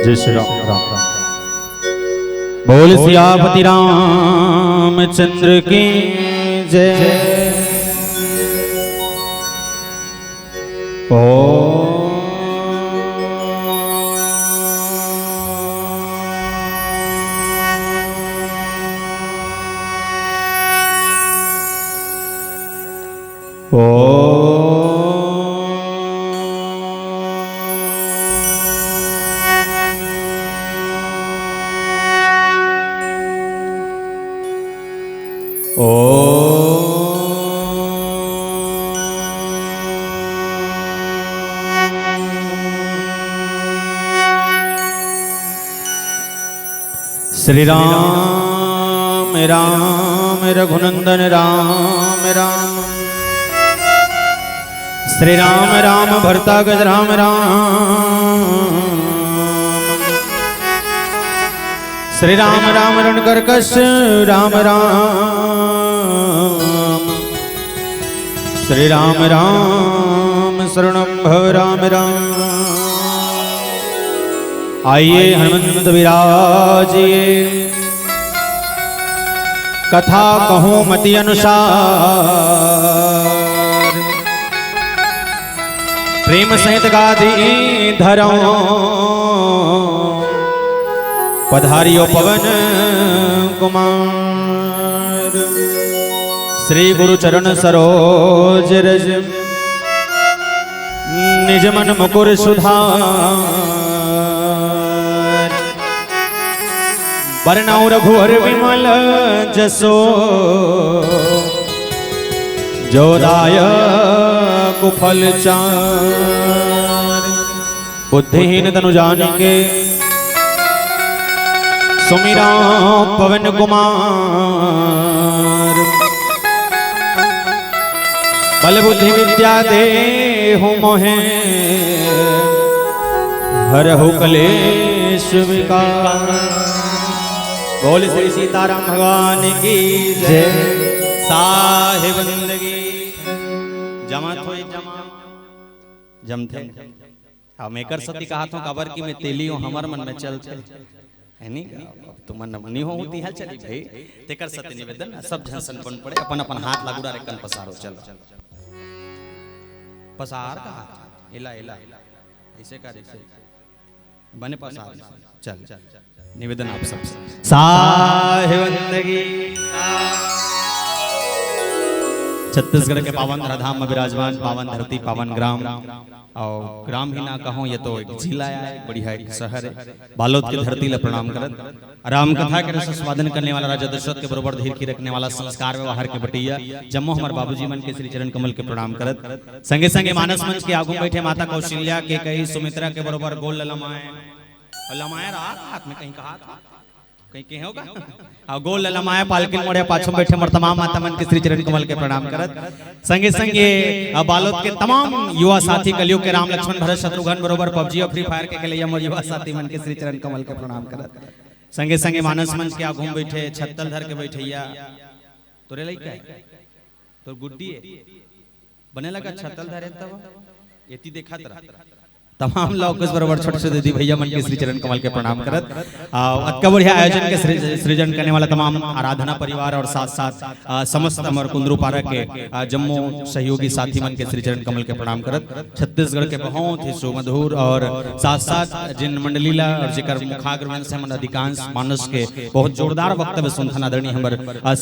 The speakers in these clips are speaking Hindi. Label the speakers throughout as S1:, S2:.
S1: जय श्री राम राम राम। बोल सियापति रामचंद्र की जय। ओ श्री राम राम रघुनंदन राम राम। श्री राम राम भरता गज राम राम। श्री राम राम रणकर्कश राम राम। श्री राम राम शरणं भव राम राम। आइए हनुमंत विराजिए, कथा कहूँ मति अनुसार। प्रेम सहित गादी धरो, पधारियो पवन कुमार। श्री गुरु चरण सरोज रज, निज मन मुकुर सुधार। बरनौ रघुवर विमल जसो, जो दायक फल चार। बुद्धिहीन तनु जानिके, सुमिरा पवन कुमार। बल बुद्धि विद्या देहु मोहे, हरहु कलेश विकार। बोल श्री सीताराम भगवान की जय। साहिब जिंदगी जमत हो जमथे। अब मेकर सती कहा तो कबर की में तेली हो, हमर मन में चलते है नहीं। तुम नहीं हो होती है चली भाई तेकर सत्य निवेदन सब जन संपन पड़े। अपन अपन हाथ लागूड़ा रे कन पसारो। चलो पसार का हाथ एला एला ऐसे कर ऐसे बने पसार। चल निवेदन आप सब साहिब जिंदगी। छत्तीसगढ़ के पावन धराधाम में विराजमान, पावन धरती पावन ग्राम। और ग्राम ही ना कहूँ, ये तो एक जिला है, बढ़िया एक शहर है। बालोद की धरती ला प्रणाम करत। राम कथा के रस स्वादन करने वाला, राजा दशरथ के बरोबर धीर की रखने वाला, संस्कार व्यवहार के बटिया जम्मो हमारे बाबूजी मन के श्री चरण कमल के प्रणाम करत। संगे संगे मानस मंच के आगू बैठे माता कौशल्या के कही सुमित्रा के बरोबर गोल ललमाए लमाया रात में कहीं कहा था कहीं कहीं होगा। और गोल ललमाया पालकिन मोड़े पाछो बैठे मर तमाम माता मन के श्री चरण कमल के प्रणाम करत। संगे संगे बालोद के तमाम युवा साथी, कलयुग के राम लक्ष्मण भरत शत्रुघ्न बरोबर पबजी और फ्री फायर के लिए मोर युवा साथी मन के श्री चरण कमल के प्रणाम करत। संगे संगे मानस मंच के आगू बैठे छत्तल धर के बैठैया तोरे लइका तो गुड्डी बने लगा छत्तल धरे तब एती देखा तरह तमाम लोग इस बराबर छोटे छोटे दीदी भैया मन के श्री चरण कमल के प्रणाम करत। अतका बढ़िया आयोजन के सृजन करने वाला तमाम आराधना परिवार और साथ साथ समस्त अमर कुंदरू पारा के जम्मू सहयोगी साथी मन के श्री चरण कमल के प्रणाम करत। छत्तीसगढ़ के बहुत ही सुमधुर और साथ साथ जिन मंडलीला और जिकर मुखाग्र से हम अधिकांश मानस के बहुत जोरदार वक्तव्य सुनथन आदरणीय हमर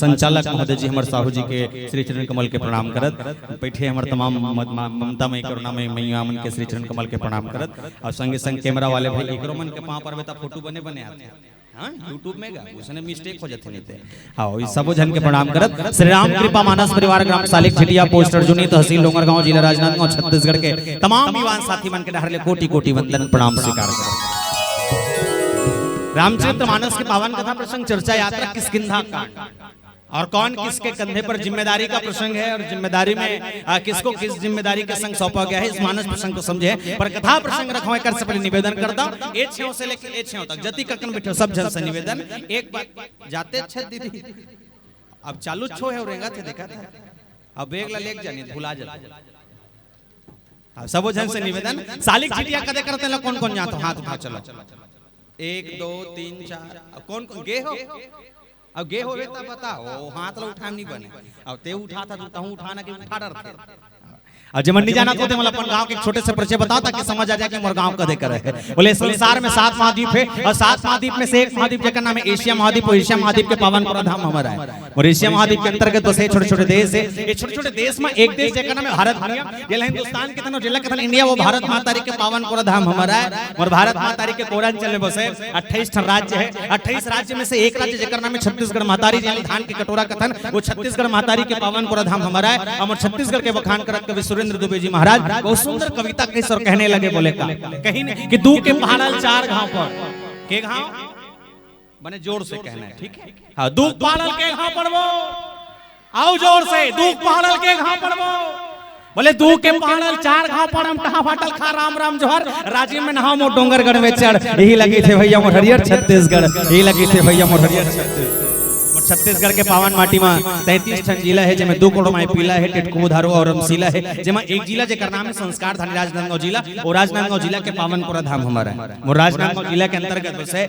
S1: संचालक महोदय जी हमर साहू जी के श्री चरण कमल के प्रणाम करत। बैठे हमर तमाम ममतामयी करुणामयी मैया मन के श्री चरण कमल के प्रणाम करत। और संगे संग कैमरा वाले भाई एकरो मन के पांव पर बेटा फोटो बने बने आते हैं। हां YouTube में गा उसने मिस्टेक हो जाते नहीं थे। हां इस सब जन के प्रणाम करत। श्री राम कृपा मानस परिवार ग्राम सालिक झिटिया पोस्टर जुनी तहसील डोंगरगांव जिला राजनांदगांव छत्तीसगढ़ के तमाम युवा साथी मन के डहरले कोटि कोटि वंदन प्रणाम स्वीकार करत। रामचरितमानस के पावन कथा प्रसंग चर्चा यात्रा किष्किंधा कांड और कौन किसके कंधे पर जिम्मेदारी का प्रसंग है और जिम्मेदारी में किसको किस जिम्मेदारी का संग सौंपा गया है, इस मानस प्रसंग को समझे। पर कथा प्रसंग रखवाए कर से पहले निवेदन करता हूं ए छेव से लेकर ए छेव तक जति ककन बैठो सब जन से निवेदन। एक बात जाते छे दीदी अब चालू छो है रेंगा थे देखा था अब बेग ला लेक जानी भुला जा सब जन से निवेदन। सालिक चिटिया कदे करते ला कौन कौन जातो हाथ उठा चलो 1 2 3 4 कौन कौन गे हो? अब गे हो तब बताओ, हाथ लो उठा नहीं बने। अब ते उठा था तू उठाना के उठा डर थे। और जब नहीं जाना तो मतलब अपन गांव के छोटे से परिचय बताओ ताकि समझ आ जाए कि मोर गांव कदे करे है। बोले संसार में 7 महाद्वीप है और 7 महाद्वीप में से एक महाद्वीप जेकर नाम है एशिया महाद्वीप। और एशिया महाद्वीप के पावन पूरा धाम हमारा है। और एशिया महाद्वीप के अंतर्गत बसे छोटे-छोटे देश है। ये छोटे-छोटे देश में एक देश जेकर नाम है भारत दुनिया। ये हिंदुस्तान के तनो जिला के तनो इंडिया वो भारत माता के पावन पूरा धाम हमारा है। और भारत माता के पूर्वांचल में बसे 28 राज्य है। 28 राज्य में से एक राज्य जेकर नाम है छत्तीसगढ़ मातारी जी धान की कटोरा कथन वो छत्तीसगढ़ मातारी के पावन पूरा धाम हमारा है। और छत्तीसगढ़ के बखान करत कवि सुरेंद्र दुबे जी महाराज बहुत सुंदर कविता के सर कहने लगे। बोले का कहीं नहीं कि दू के पहाड़ल 4 घाव पर के घाव बने जोर से कहना है, ठीक है? हाँ, दू पहाड़ल के घाव पर वो आओ जोर से दू पहाड़ल के घाव पर वो बोले दू के पहाड़ल 4 घाव पर हम कहां फाटल खा राम राम जोहर राजीव में नहाओ मो डोंगरगढ़ में चढ़। यही लगी थे भैया मोर हरियर छत्तीसगढ़, यही लगी थे भैया मोर हरियर छत्तीसगढ़। छत्तीसगढ़ के पावन माटी में 33 ठन जिला है जिसमें 2 करोड़ माई पीला है, टिटको धारो और रमसीला है। जिसमें एक जिला जेकर नाम है संस्कार धानी राजनांदगांव जिला। और राजनांदगांव जिला के पावन पूरा धाम हमारा है। और राजनांदगांव जिला के अंतर्गत बसे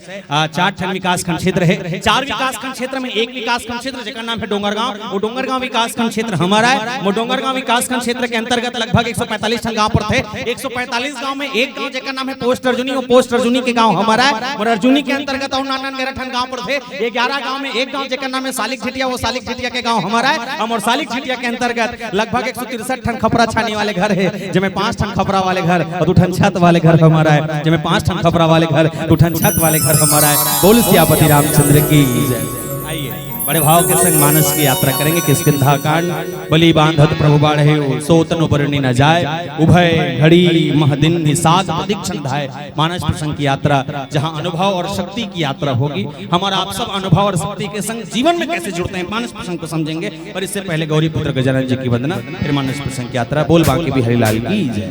S1: 4 ठन विकास खंड क्षेत्र है। 4 विकास खंड क्षेत्र में एक विकास खंड क्षेत्र जेकर नाम है डोंगरगांव। वो डोंगरगांव विकास खंड क्षेत्र हमारा है। वो डोंगरगांव विकास खंड क्षेत्र के अंतर्गत लगभग 145 ठन गांव पर थे। 145 गांव में एक गांव जेकर नाम है पोस्ट अर्जुनी। वो पोस्ट अर्जुनी के गांव हमारा है। और अर्जुनी के अंतर्गत और 99 ठन गांव पर थे। 11 गांव में एक गांव जेकर नाम है सालिक झिटिया। वो सालिक झिटिया के गांव हमारा है। और सालिक झिटिया के अंतर्गत लगभग 163 ठन खपरा छानी वाले घर है जिसमें 5 ठन खपरा वाले घर और 2 ठन छत वाले घर हमारा है। जिसमें 5 ठन खपरा वाले घर 2 ठन छत वाले घर हमारा है। बोल सियापति रामचंद्र की जय। आइए बड़े भाव के संग मानस की यात्रा करेंगे। किष्किंधा कांड बलि बांधत प्रभु बाढ़े सोतनु बरनी न जाए उभय घड़ी महदिन निषाद प्रदीक्षण धाय। मानस प्रसंग की यात्रा जहां अनुभव और शक्ति की यात्रा होगी। हमारा आप सब अनुभव और शक्ति के संग जीवन में कैसे जुड़ते हैं मानस प्रसंग को समझेंगे। पर इससे पहले गौरी पुत्र गजानन जी की वंदना फिर मानस प्रसंग की यात्रा। बोल बांके बिहारी लाल की जय।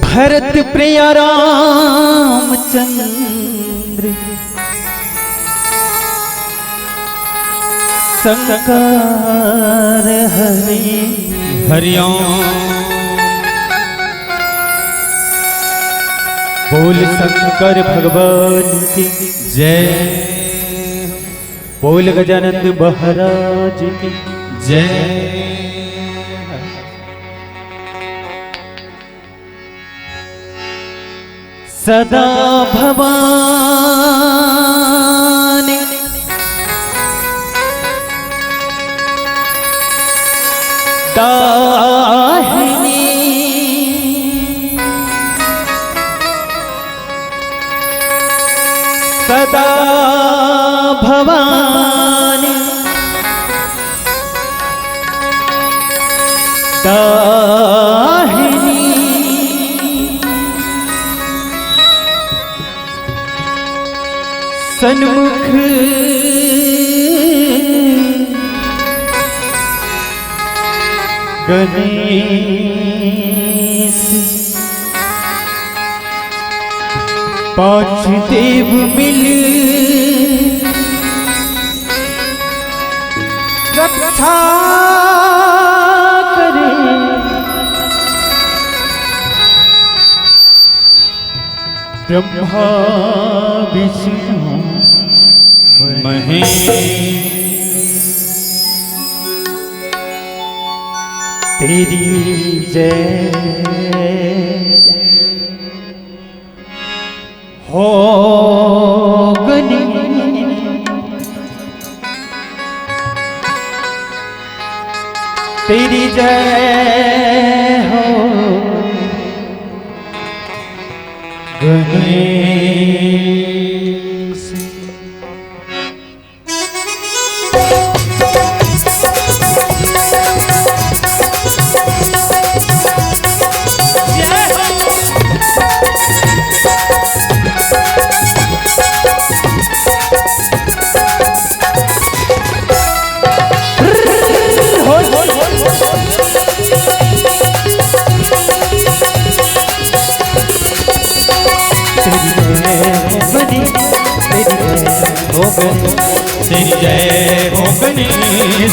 S2: भरत प्रिय रामचंद्र शंकर हरि
S1: हरिओम।
S2: बोल शंकर भगवान की
S1: जय।
S2: बोल गजानंद महाराज की
S1: जय।
S2: सदा भवानी दाहिनी सदा भवानी दाहिनी सन्मुख गणेश 5 देव मिल रक्षा करे। ब्रह्मा विष्णु
S1: महेश
S2: तेरी जय हो गनी। तेरी जय हो गणेश।
S3: Thank you.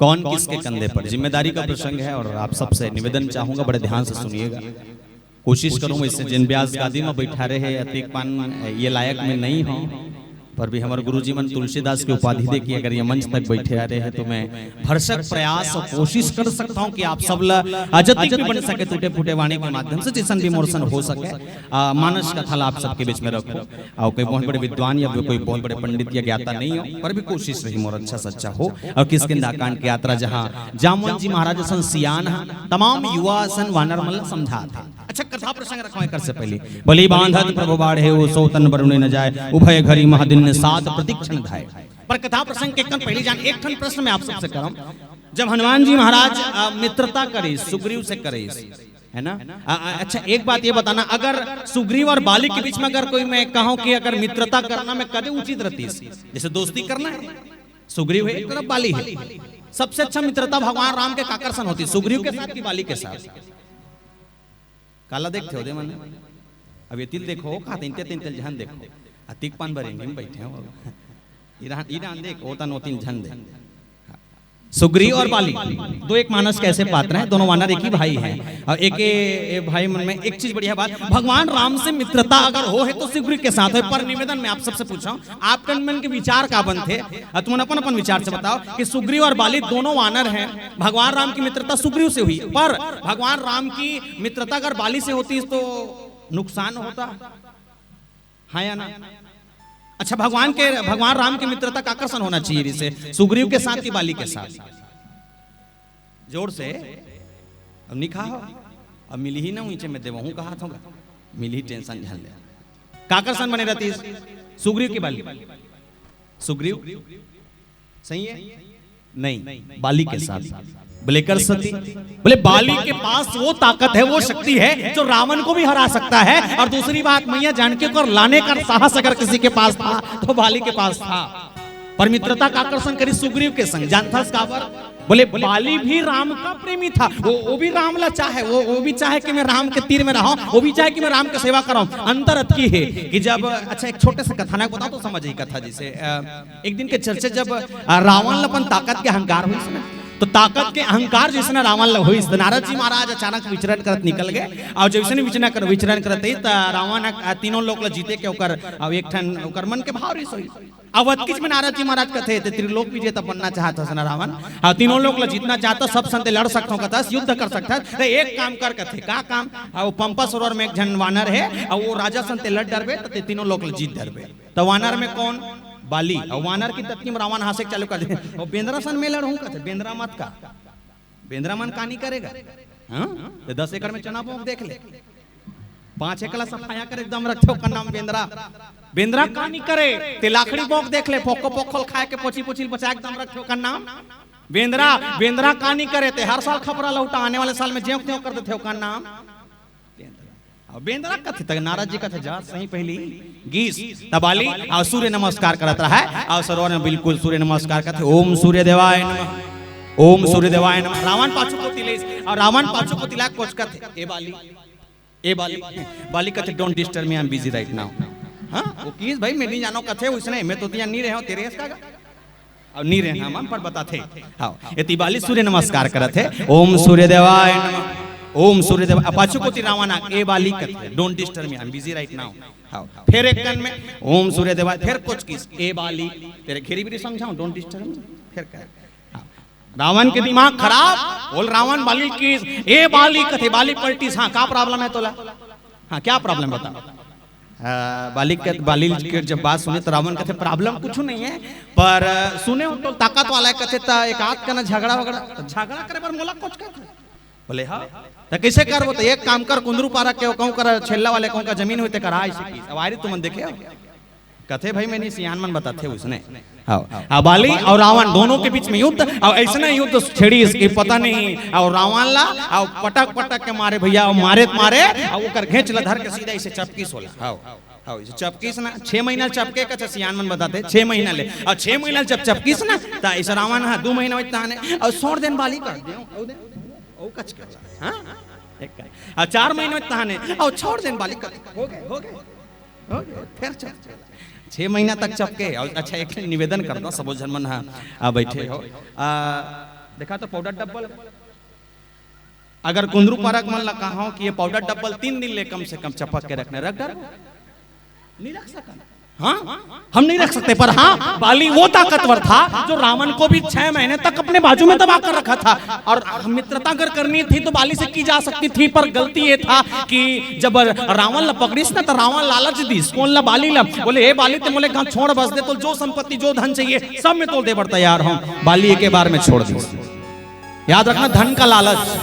S1: कौन किसके कंधे पर, जिम्मेदारी का प्रसंग है और आप सबसे निवेदन चाहूंगा बड़े ध्यान से सुनिएगा। कोशिश करूंगा इससे जिन ब्यास गादी में बैठा रहे अतिक पान ये लायक में नहीं हो, पर भी हमारे गुरुजी मन तुलसीदास की उपाधि दे कि अगर ये मंच तक बैठे आ रहे हैं तो मैं भरसक प्रयास और कोशिश कर सकता हूं कि आप सब अजतिक भी बन सके, टूटे फूटे वाणी के माध्यम से जिसन भी मोर्सन हो सके। मानस कथा आप सबके बीच में रखो और कोई बहुत बड़े विद्वान या कोई बहुत बड़े पंडित या ज्ञाता नहीं हो, पर भी कोशिश रही मोर अच्छा सच्चा हो। और किसकिंदा कांड की यात्रा जहाँ जामवंत जी महाराज सन सियान तमाम युवा सन वानरमल समझा थे। अच्छा कथा प्रसंग रखो कर से पहले बलि बांधत प्रभु बाढ़े वो सोतन बरुणे न जाए उभय घड़ी महादिन ने सात प्रतीक्षण धाय। पर कथा प्रसंग के पहले जान एक ठन प्रश्न मैं आप सबसे करूं, जब हनुमान जी महाराज मित्रता करे सुग्रीव से करे है ना, अच्छा एक बात ये बताना, अगर सुग्रीव और बाली के बीच में अगर कोई मैं कहूं कि अगर मित्रता करना में कदे उचित रहती, जैसे दोस्ती करना है, सुग्रीव है एक तरफ बाली है, सबसे अच्छा मित्रता भगवान राम के काकरसन होती सुग्रीव के साथ की बाली के साथ। काला देखते हो दे मन अब ये तिल देखो का तीन तिल जहन देखो अतिक पान भरेंगे में बैठे हो ईरान देख होता नो तीन झन दे। सुग्रीव और बाली दो एक मानस कैसे पात्र हैं, दोनों वानर एक ही भाई हैं और एक भाई मन में एक चीज बढ़िया बात, भगवान राम से मित्रता अगर हो है तो सुग्रीव के साथ है। पर निवेदन में आप सबसे पूछा आपके मन के विचार का बन थे, तुम अपन अपन विचार से बताओ कि सुग्रीव और बाली दोनों वानर हैं, भगवान राम की मित्रता सुग्रीव से हुई, पर भगवान राम की मित्रता अगर बाली से होती तो नुकसान होता है या ना। अच्छा भगवान राम की मित्रता का आकर्षण होना चाहिए जिसे सुग्रीव के साथ की बाली के साथ जोर से अब निखा हो अब मिली ही ना नीचे में देव हूं कहा था मिली टेंशन झल ले काकरसन बने रहती सुग्रीव की बाली, सुग्रीव सही है नहीं बाली के साथ बोले कर सती, बोले बाली के पास वो ताकत है वो शक्ति है जो रावण को भी हरा सकता है। और दूसरी बात मैया जानकी को लाने का साहस अगर किसी के पास था तो बाली के पास था। पर मित्रता का आकर्षण करी सुग्रीव के संग, जानता काबर, बोले बाली भी राम का प्रेमी था, वो भी राम ला चाहे, वो भी चाहे कि मैं राम के तीर में रहूं, वो भी चाहे कि मैं राम की सेवा कराऊं। अंतर अतकी है कि जब अच्छा एक छोटे से कथानक बताओ तो समझ ही कथा जैसे एक दिन के चर्चे जब रावण अपन ताकत के अहंकार हुई तो ताकत के अहंकार जिसने रावण हुई नारद जी महाराज अचानक विचरण करत निकल गए और जैसे विचरण करते रावण तीनों लोग जीते के ओकर एक ठन ओकर मन के भाव रिस अवधकिच में नारद जी महाराज कथे त्रिलोक विजेता बनना चाहता है रावण और तीनों लोग जीतना चाहता सब संत लड़ सकता कथा युद्ध कर सकता है। एक काम कर कथे का काम वो पंपा सरोवर में एक जन वानर है और वो राजा संत लड़ डरबे तो तीनों लोग जीत डरबे। तो वानर में कौन बाली और वानर की तत्नी में रावण हासे चालू कर दे और बेंद्रा सन में लड़ूं कहते बेंद्रा मत का बेंद्रा मन का नहीं करेगा हाँ? तो 10 एकड़ में चना बोक देख ले 5 एकड़ सफाया कर एकदम रखे का नाम बेंद्रा बेंद्रा का नहीं करे ते लाखड़ी बोक देख ले पोको पोखल खाए के पोची पोची बचा एकदम रखे का नाम बेंद्रा बेंद्रा का नहीं करे ते हर साल खबरा लौटा आने वाले साल में ज्यों त्यों कर देते का नाम बेंद्रा कथे तक नारद जी कथे जा सही पहली गीस तबाली और सूर्य नमस्कार करत रहा है और सरोवर में बिल्कुल सूर्य नमस्कार करते ओम सूर्य देवाय नमः ओम सूर्य देवाय नमः। रावण पाछू को तिले और रावण पाछू को तिला कोच कथे ए बाली कथे don't disturb me I am busy right now. हां वो किस भाई मैं नहीं जानो कथे उसने मैं तो दिया नहीं रहे हो तेरे इसका और नहीं रहे हम पर बताते हां ये तिबाली सूर्य नमस्कार करते ओम सूर्य देवाय नमः ओम सूर्यदेव अपाचु को रावण ए बाली कथे don't disturb me I am busy right now. हां फिर एक कन में ओम सूर्यदेव फिर कुछ किस ए बाली तेरे घेरी भी समझाऊं डोंट डिस्टर्ब मी फिर कह रावण के दिमाग खराब बोल रावण बाली की ए बाली कथे बाली पलटी हां का प्रॉब्लम है तोला हां क्या प्रॉब्लम बता बाली के जब बात सुने तो रावण कथे प्रॉब्लम कुछ नहीं है पर सुने तो ताकत वाला कथे ता एक आध का ना झगड़ा करे पर मोला कुछ कहते बोले हाँ तो कैसे कर वो तो एक काम कर कुंदरू पारा के कहूं कर छेल्ला वाले कहूं का जमीन होते करा ऐसे अब आरी तुम देखे कथे भाई मैंने सियान मन बताते उसने हाँ बाली और रावण दोनों के बीच में युद्ध और ऐसा युद्ध छेड़ी इसकी पता नहीं और रावण ला और पटक पटक के मारे भैया मारे और वो कर घेंच ला धर के सीधा ऐसे चपकी सोला हाँ चपकीस ना 6 महीना चपके का सियान मन बताते 6 महीना ले और 6 महीना जब चपकीस ना तो ऐसा रावण हाँ 2 महीना और 100 दिन बाली कर दे कच कर हां एक और 4 महीने में तहाने और छोड़ देन बालिक हो गए फिर 6 महीना तक चपके और अच्छा एक निवेदन करता सब जनमन हां बैठे हो देखा तो पाउडर डब्बल। अगर कुंदरू पारक मन ला कहा कि ये पाउडर डब्बल 3 दिन ले कम से कम चपक के रखने, रख डर नहीं रख सका। हाँ हम नहीं रख सकते, पर हाँ बाली वो ताकतवर था जो रावण को भी 6 महीने तक अपने बाजू में दबा कर रखा था। और मित्रता अगर करनी थी तो बाली से की जा सकती थी, पर गलती ये था कि जब रावण ला पकड़ीस ना तो रावण लालच दीस कौन ला बाली ला, बोले हे बाली ते मोले गांव छोड़ बस दे, तो जो संपत्ति जो धन चाहिए सब में तो दे बढ़ तैयार हूं। बाली एक बार में छोड़ दी। याद रखना धन का लालच।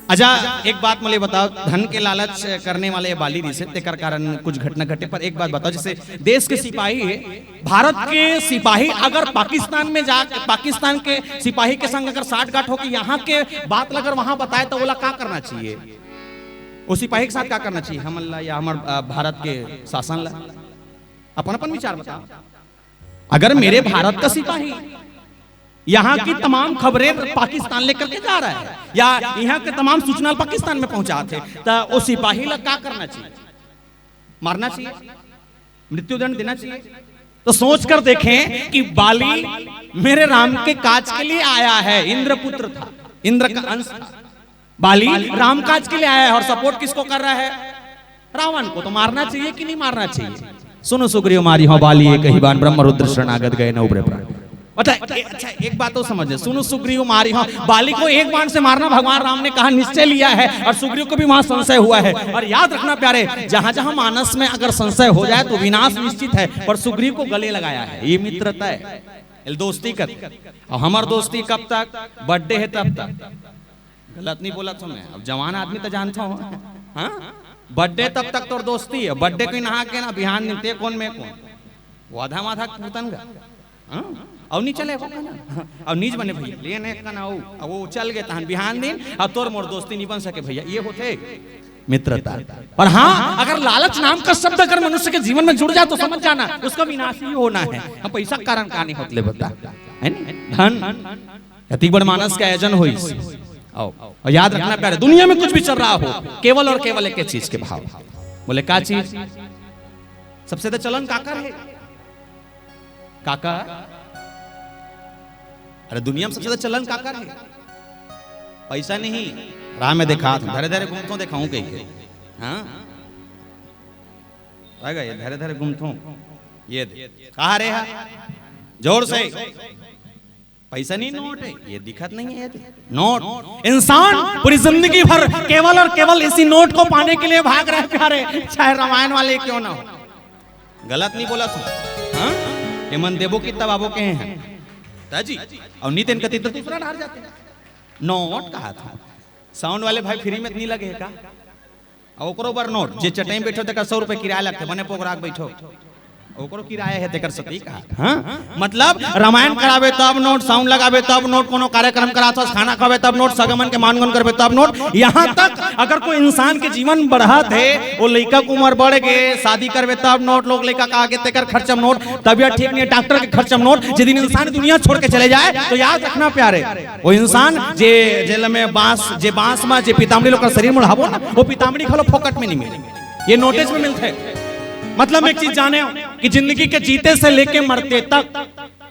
S1: अच्छा एक बात मुझे बताओ, धन के लालच करने वाले बाली ऋषि तेकर कारण कुछ घटना घटे, पर एक बात बताओ, जैसे देश के सिपाही है, भारत के सिपाही अगर पाकिस्तान में जा पाकिस्तान के सिपाही के संग अगर साठ गांठ हो कि यहाँ के बात अगर वहां बताए तो बोला क्या करना चाहिए, वो सिपाही के साथ क्या करना चाहिए हमला या हमारे भारत के शासन ला? अपन अपन विचार बताओ। अगर मेरे भारत का सिपाही यहाँ की तमाम खबरें पाकिस्तान लेकर के जा रहा है या यहाँ के तमाम सूचना पाकिस्तान में पहुंचाते, तो वो सिपाही ला क्या करना चाहिए? मारना चाहिए, मृत्युदंड देना चाहिए? तो सोच कर देखें कि बाली मेरे राम के काज के लिए आया है, इंद्र पुत्र था, इंद्र का अंश था। बाली राम काज के लिए आया है और सपोर्ट किसको कर रहा है? रावण को। तो मारना चाहिए कि नहीं मारना चाहिए? सुनो सुग्रीव मारी हो बाली एक ही बाण, ब्रह्म रुद्र शरणागत गए न उबरे प्राण। अच्छा एक बात तो समझे, सुनो सुग्रीव मारी हो बाली को एक बाण से मारना भगवान राम ने कहा निश्चय लिया है, और सुग्रीव को भी वहां संशय हुआ है। और याद रखना प्यारे, जहां जहां मानस में अगर संशय हो जाए तो विनाश निश्चित है, पर सुग्रीव को गले लगाया है। ये मित्रता है, दोस्ती कर। और हमार दोस्ती कब तक? बर्थडे है तब तक। गलत नहीं बोला तुम्हें, अब जवान आदमी तो जानता हूँ। हाँ बर्थडे तब तक तो दोस्ती है। बर्थडे को नहा के ना बिहान निकते कौन में कौन वो आधा माधा पूतन का और नहीं चले और नीच बने भैया लेने का ना वो चल गए तहन बिहान दिन और तोर मोर दोस्ती नहीं बन सके भैया, ये होते मित्रता। पर हाँ अगर लालच नाम का शब्द अगर मनुष्य के जीवन में जुड़ जाए तो समझ जाना उसका विनाश ही होना है। हम पैसा के कारण का नहीं होतले बता है धन अति बड़ मानस का आयोजन हुई। और याद रखना प्यारे, दुनिया में कुछ भी चल रहा हो केवल और केवल एक चीज के भाव। बोले क्या चीज? सबसे तो चलन काकर है, काका। अरे दुनिया में सबसे ज्यादा चलन काकर है, पैसा नहीं। राह में देखा धरे धरे घूमता हूं, देखाऊं कहीं हाँ ये धरे धरे घूमता हूं, ये कहा रे जोर से पैसा नहीं नोट है, ये दिखत नहीं है ये नोट। इंसान पूरी जिंदगी भर केवल और केवल इसी नोट को पाने के लिए भाग रहे प्यारे, चाहे रामायण वाले क्यों ना हो। गलत नहीं बोला तू। हाँ ये मन देवो की तबाबो के हैं ताजी और नितिन कति तो दूसरा हार जाते हैं। नोट कहा था साउंड वाले भाई फ्री में नहीं लगे का और ओकरो बर नोट जे चटाई बैठो तक 100 रुपए किराया लगते बने पोखराक बैठो ओकरो किराया है तेकर सती का। हाँ मतलब रामायण करावे तब नोट, साउंड लगावे तब नोट, कोनो कार्यक्रम कराता खाना खावे तब नोट, सगमन के मानगन करवे तब नोट। यहाँ तक अगर कोई इंसान के जीवन बढ़त है वो लड़का को उम्र बढ़ गए शादी करवे तब नोट, लोग लड़का का आगे तेकर खर्चम नोट, तबियत ठीक नहीं डॉक्टर के खर्चम नोट। जिस इंसान दुनिया छोड़ के चले जाए तो याद रखना प्यारे वो इंसान जे जेल में बांस में जे पितामड़ी लोग शरीर में हबो ना वो पितामड़ी खलो फोकट में नहीं मिले, ये नोटिस में मिलते है। मतलब एक चीज जाने कि जिंदगी के जीते से लेके मरते तक,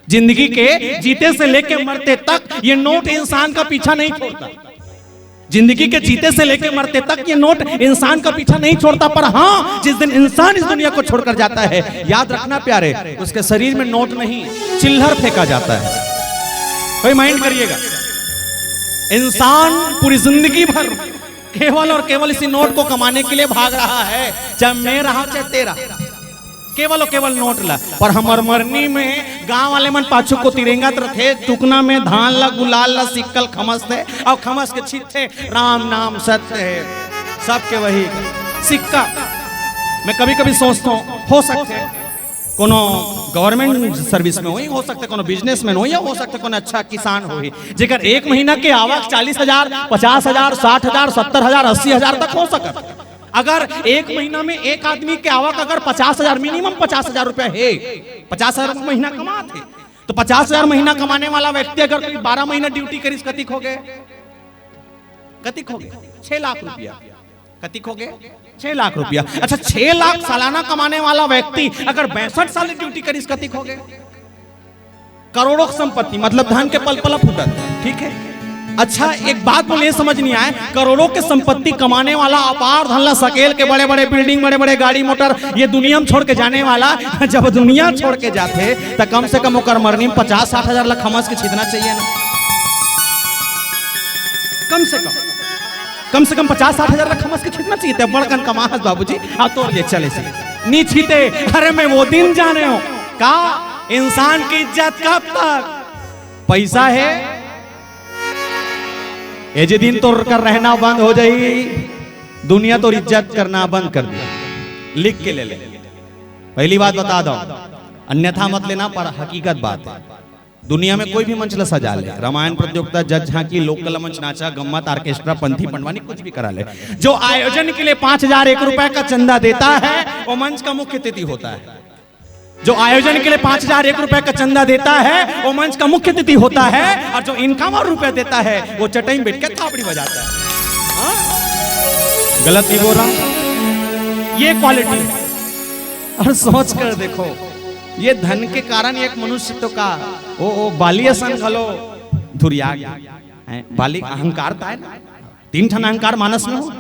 S1: जिंदगी के जीते से लेके मरते तक ये नोट इंसान का पीछा नहीं छोड़ता। जिंदगी के जीते से लेके मरते तक ये नोट इंसान का पीछा नहीं छोड़ता। पर हाँ जिस दिन इंसान इस दुनिया को छोड़कर जाता है याद रखना प्यारे उसके शरीर में नोट नहीं चिल्हर फेंका जाता है। कोई माइंड करिएगा, इंसान पूरी जिंदगी भर केवल और केवल इसी नोट को कमाने के लिए भाग रहा है, चाहे मैं रहा चाहे तेरा, केवल और केवल नोट ला। पर हमर मरनी में गांव वाले मन पाछू को तिरंगा रखे, टुकना में धान ला गुलाल ला सिक्कल खमसते और खमस के छिटे राम नाम सत्य है, सबके वही सिक्का। मैं कभी कभी सोचता हूँ हो सकते है कोनो गवर्नमेंट सर्विस में हो सकता है कोनो बिजनेसमैन हो या हो सकता है कोनो अच्छा किसान हो जेकर एक महीना के आवक 40,000 50,000 60,000 70,000 80,000 तक हो सकता। अगर एक महीना में एक आदमी के आवक अगर 50,000 मिनिमम 50,000 रुपया है, 50,000 महीना कमाते तो 50,000 महीना कमाने वाला व्यक्ति अगर 12 महीना ड्यूटी करी कतिक हो गए 6 लाख रुपया। कतिक हो गए 6 लाख रुपया। अच्छा 6 लाख सालाना कमाने वाला व्यक्ति अगर 62 साल ड्यूटी करी कतिक हो गए करोड़ों की संपत्ति मतलब धन के पल पल फूटत, ठीक है। अच्छा एक बात मुझे समझ नहीं आए, करोड़ों की संपत्ति कमाने वाला अपार धन ला सकेल के बड़े बड़े बिल्डिंग बड़े बड़े गाड़ी मोटर ये दुनिया में छोड़ के जाने वाला जब दुनिया छोड़ के जाते तो कम से कम ओकर मरनी में 50-60 हजार लाख खमस के छीतना चाहिए ना, कम से कम 50-60 हजार लाख खमस के छीतना चाहिए। तब बड़कन कमाहस बाबूजी आ तोड़ ले चले से नी छीते। अरे मैं वो दिन जाने हो का इंसान की इज्जत कब तक पैसा है, ये जे दिन तो कर रहना बंद हो जाएगी, दुनिया तो इज्जत करना बंद कर दिया। लिख के ले ले, पहली बात बता दो, अन्यथा मत लेना, पर हकीकत बात है। दुनिया में कोई भी मंच ला सजा ले, रामायण प्रतियोगिता, जज झांकी, लोक कला मंच, नाचा, गम्मत, ऑर्केस्ट्रा, पंथी पंडवानी, कुछ भी करा ले। जो आयोजन के लिए 5001 रुपए का चंदा देता है वो मंच का मुख्य अतिथि होता है। जो आयोजन के लिए 5001 रुपए का चंदा देता है वो मंच का मुख्य अतिथि होता है, और जो इनकम और रुपए देता है वो चटाई में बैठ के थापड़ी बजाता है। हाँ? गलत नहीं बोल रहा, ये क्वालिटी है। और सोच कर देखो, ये धन के कारण एक मनुष्य तो का ओ बालियसन खलो धुरिया गया। बाली अहंकार था है ना, 3 ठन अहंकार मानस में हो,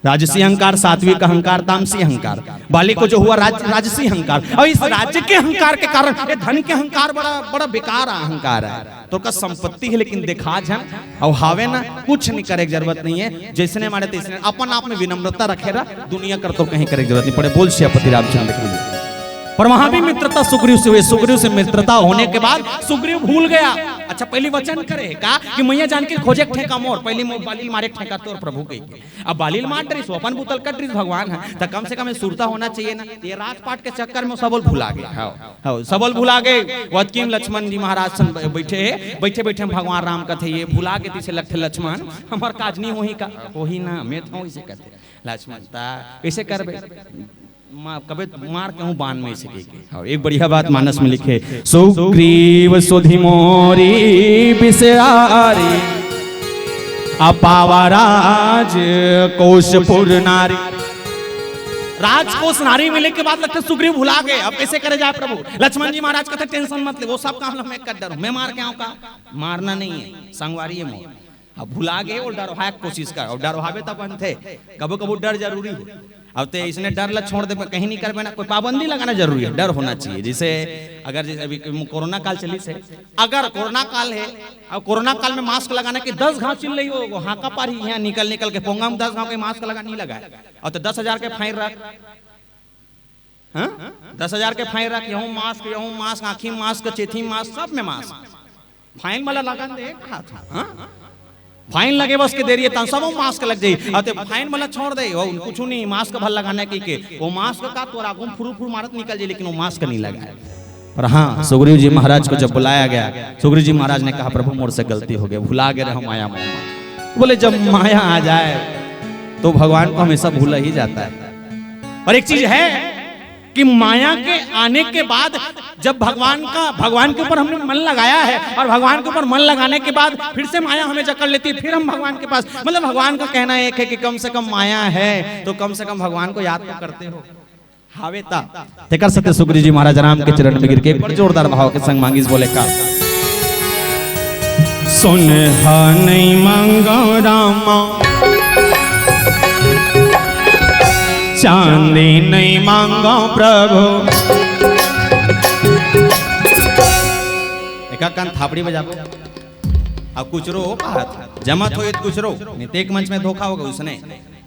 S1: राजसी अहंकार, सात्विक अहंकार, तामसी अहंकार। बाली को जो हुआ राजसी अहंकार, और इस राज्य के अहंकार के कारण ये धन के अहंकार बड़ा बेकार अहंकार है। तो का संपत्ति है लेकिन देखा जन और हावे ना, कुछ नहीं करे की जरूरत नहीं है। जैसने मारे तैसने अपन आप में विनम्रता रखेगा, दुनिया कर तो कहीं करे की जरूरत नहीं पड़े। बोल श्रीपति रामचंद्र। पर वहां भी मित्रता सुग्रीव से हुई। सुग्रीव से मित्रता होने के बाद सुग्रीव भूल गया। अच्छा पहली वचन करे का कि मैया जान के खोजे ठेका मोर, पहली मोर बालील मारे ठेका तोर प्रभु के। अब बालील मार डरी सो अपन बुतल कट रही भगवान है, तो कम से कम सुरता होना चाहिए ना। ये राजपाट के चक्कर में सबल भुला गए, हाँ सबल भुला गए। वतकीम लक्ष्मण जी महाराज बैठे बैठे भगवान राम कथे ये भुला के तीसे लगते लक्ष्मण हमार काज नहीं होही का, होही ना मैं था इसे कहते लक्ष्मण ता ऐसे करबे कबे मार कहूँ बान में सके। एक बढ़िया बात मानस में लिखे, सुग्रीव सुधि मोरी बिसरारी अपावा राज कोशपुर नारी। राजकोष नारी मिले के बाद लगता सुग्रीव भुला गए। अब कैसे करे जाए प्रभु? लक्ष्मण जी महाराज कहते टेंशन मत ले, वो सब काम मैं कर डरूं, मैं मार के आऊं का? मारना नहीं है, संगवारी है मोर। अब भुला गए और डरवा कोशिश कर, और डरवावे तब थे कबो कबो डर जरूरी है। अब तो इसने डर ला छोड़ दे, कहीं नहीं कर पाना, कोई पाबंदी लगाना जरूरी है, डर होना चाहिए। जैसे अगर जैसे अभी कोरोना काल चली से, अगर कोरोना काल है और कोरोना काल में मास्क लगाने की 10 गांव चिल रही हो, हाका पारी यहाँ निकल के पोंगा में 10 गांव के मास्क लगा नहीं लगाए, और तो 10,000 के फाइन रख, हाँ 10,000 के फाइन रख, यहूँ मास्क, आँखी मास्क, चेथी मास्क, सब में मास्क फाइन वाला लगान दे था। फाइन लगे बस के देरी है, सब मास्क लग जाई, अते फाइन वाला छोड़ दे, वो कुछ नहीं मास्क भल लगाने के वो मास्क का तोरा गुम फुरू मारत निकल जाए, लेकिन वो मास्क नहीं लगाया। पर हाँ सुग्रीव जी महाराज को जब बुलाया गया, सुग्रीव जी महाराज ने कहा प्रभु मोर से गलती हो गई, भुला गए हम माया मोह। बोले जब माया आ जाए तो भगवान को हमेशा भूला ही जाता है। पर एक चीज है कि माया के आने के बाद जब भगवान के ऊपर हमने मन लगाया है, और भगवान के ऊपर मन लगाने के बाद फिर से माया हमें जकड़ लेती है, फिर हम भगवान के पास, मतलब भगवान का कहना एक है कि कम से कम माया है तो कम से कम भगवान को याद तो करते हो। हावेता ते कर सकते। सुग्रीव जी महाराज राम के चरण में गिर के एक बार जोरदार भाव के संग मांगिस बोले का, सुन हा नहीं मांगो रामा चांदी नहीं मांगो प्रभु। एक कान थापड़ी बजाबो, अब कुछ रो जमत हो कुछ रो नहीं, एक मंच में धोखा होगा उसने।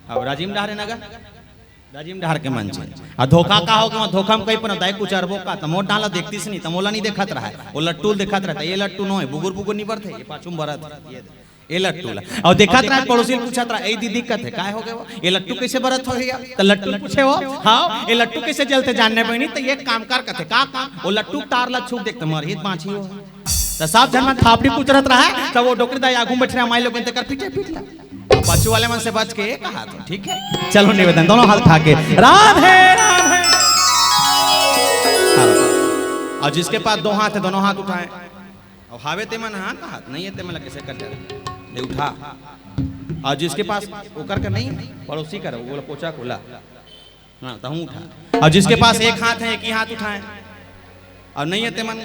S1: अब राजीव डहारे नगर राजीव डहार के मंच है, और धोखा का होगा धोखा में कहीं पर दाई कुछ अरबो का तमो डाला देखती से नहीं, तमोला नहीं देखत रहा है, वो लट्टू देखत रहता है, ये लट्टू नो है बुगुर नहीं बरते, ये पाछुम बरत ये लट्टू और देखत रहा पड़ोसी पूछत रहा ए दीदी दिक्कत है काय हो गया, ये लट्टू कैसे बरत हो गया, तो लट्टू पूछे हो हाँ ये लट्टू कैसे जलते जानने पे नहीं, तो ये काम कर कथे का काम, वो लट्टू तार ला छूट देखते मरहित बाछी हो, तो सब जन में थापड़ी पूछत रहा है, तो वो डोकरी दाई आगू बैठ रहा माई लोग कर पीछे पीट ला, बच्चों वाले मन से बच के कहा तो ठीक है। चलो निवेदन दोनों हाथ उठा के राधे राधे, और जिसके पास 2 हाथ है दोनों हाथ उठाएं, और हावे ते मन हाथ नहीं है ते मन कैसे कर जाए ले उठा, और जिसके पास वो करके नहीं पड़ोसी कर वो पोचा खोला हाँ तो उठा, और जिसके पास एक हाथ है एक ही हाथ उठाएं, और नहीं है ते मन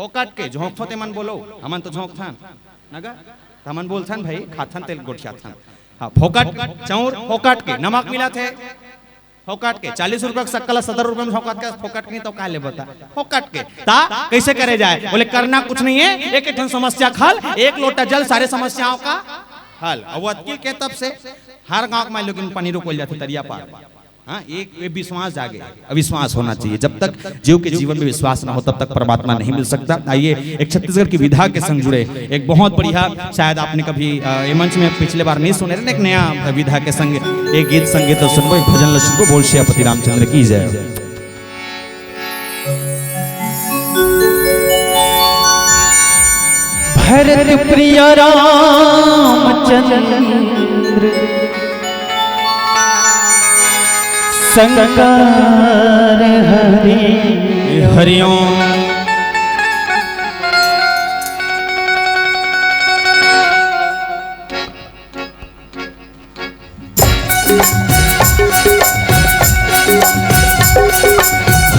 S1: फोकट के झोंक ते मन बोलो हमन तो झोंक थान नगा हमन बोल थान भाई खाथन तेल गोठिया थान हाँ फोकट चौर फोकट के नमक मिला थे फोकट के 40 रुपए का शक्कल 70 रुपए में फोकट के फोकट नहीं तो काले बता फोकट के ता कैसे करे जाए बोले करना कुछ नहीं है एक एक समस्या खल एक लोटा जल सारे समस्याओं का हल अब के तब से हर गांव में लोग पानी रोक जाते तरिया पार हाँ एक विश्वास जागे अविश्वास होना चाहिए जब तक जीव के जीवन में विश्वास ना हो तब तक परमात्मा नहीं मिल सकता। आइए एक छत्तीसगढ़ की विधा के संग जुड़े एक बहुत बढ़िया शायद आपने कभी ये मंच में पिछले बार नहीं सुने एक नया विधा के संग एक गीत संगीत सुनबो एक भजन सुनबो बोल श्रीपति रामचंद्र की जय।
S2: भरत प्रिय रामचंद्र शंकर हरि
S1: हरिओम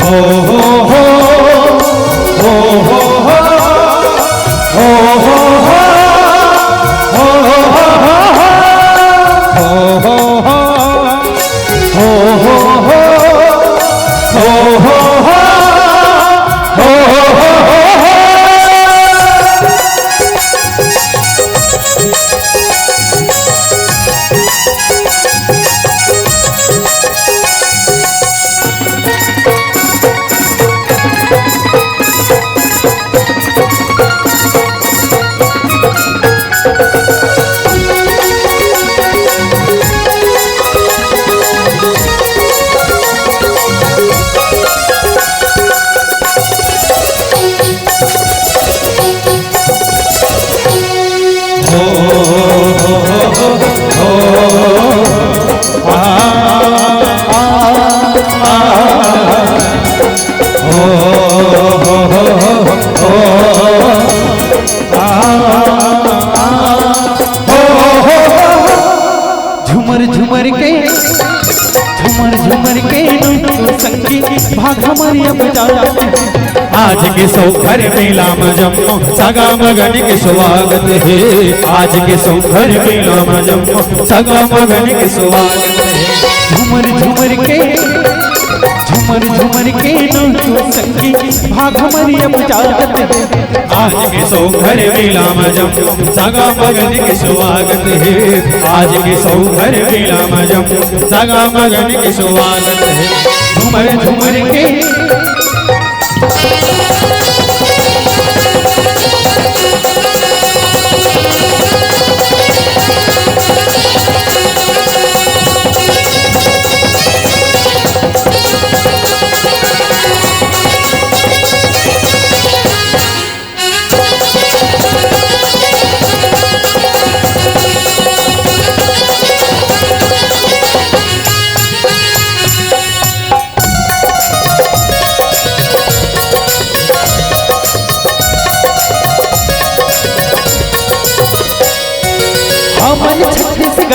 S2: हो हो हो हो हो हो हो आज के सौभर मेला मजम्मो सगा मगन के स्वागत है। आज के सौभर मेला मजम्मो सगा मगन के स्वागत है। झुमर झुमर के नाचो संगी भाग हमारी अब जागत है। आज के सौभर मेला मजम्मो सगा मगन के स्वागत है। आज के सौभर मेला मजम्मो सगा मगन के स्वागत है। झुमर झुमर के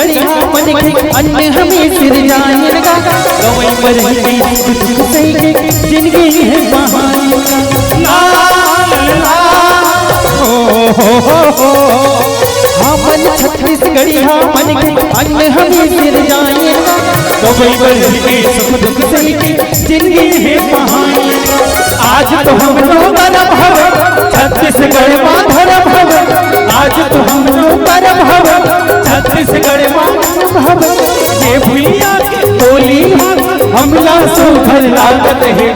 S2: अन्य हमें सिर जाने लगा गवई पर सही के जिंदगी है बहाने हमन छत्तीसगढ़ी हमन के अन्य हमें सिर जाने लगा गवई पर सुख दुख सही के जिंदगी है बहाने आज तो हम लोग करब हव छत्तीसगढ़ मां धरब हव आज तो हम लोग करब हव छत्तीसगढ़ मां ये भैया के बोली हमला सौभर लागत है।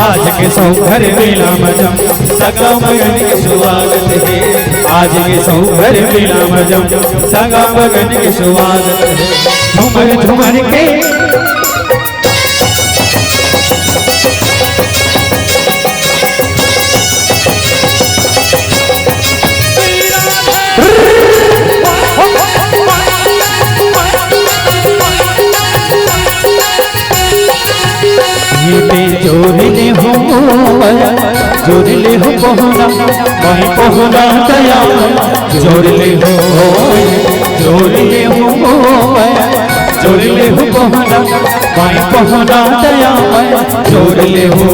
S2: आज के सौभर मेला मजम सगा मगन के स्वागत है। आज के सौभर मेला मजम सगा मगन के स्वागत है। झुमर झुमर के जोड़ले हो पहुना मैं पहुना दया जोड़ले हो पहुना मैं पहुना दया जोड़ले हो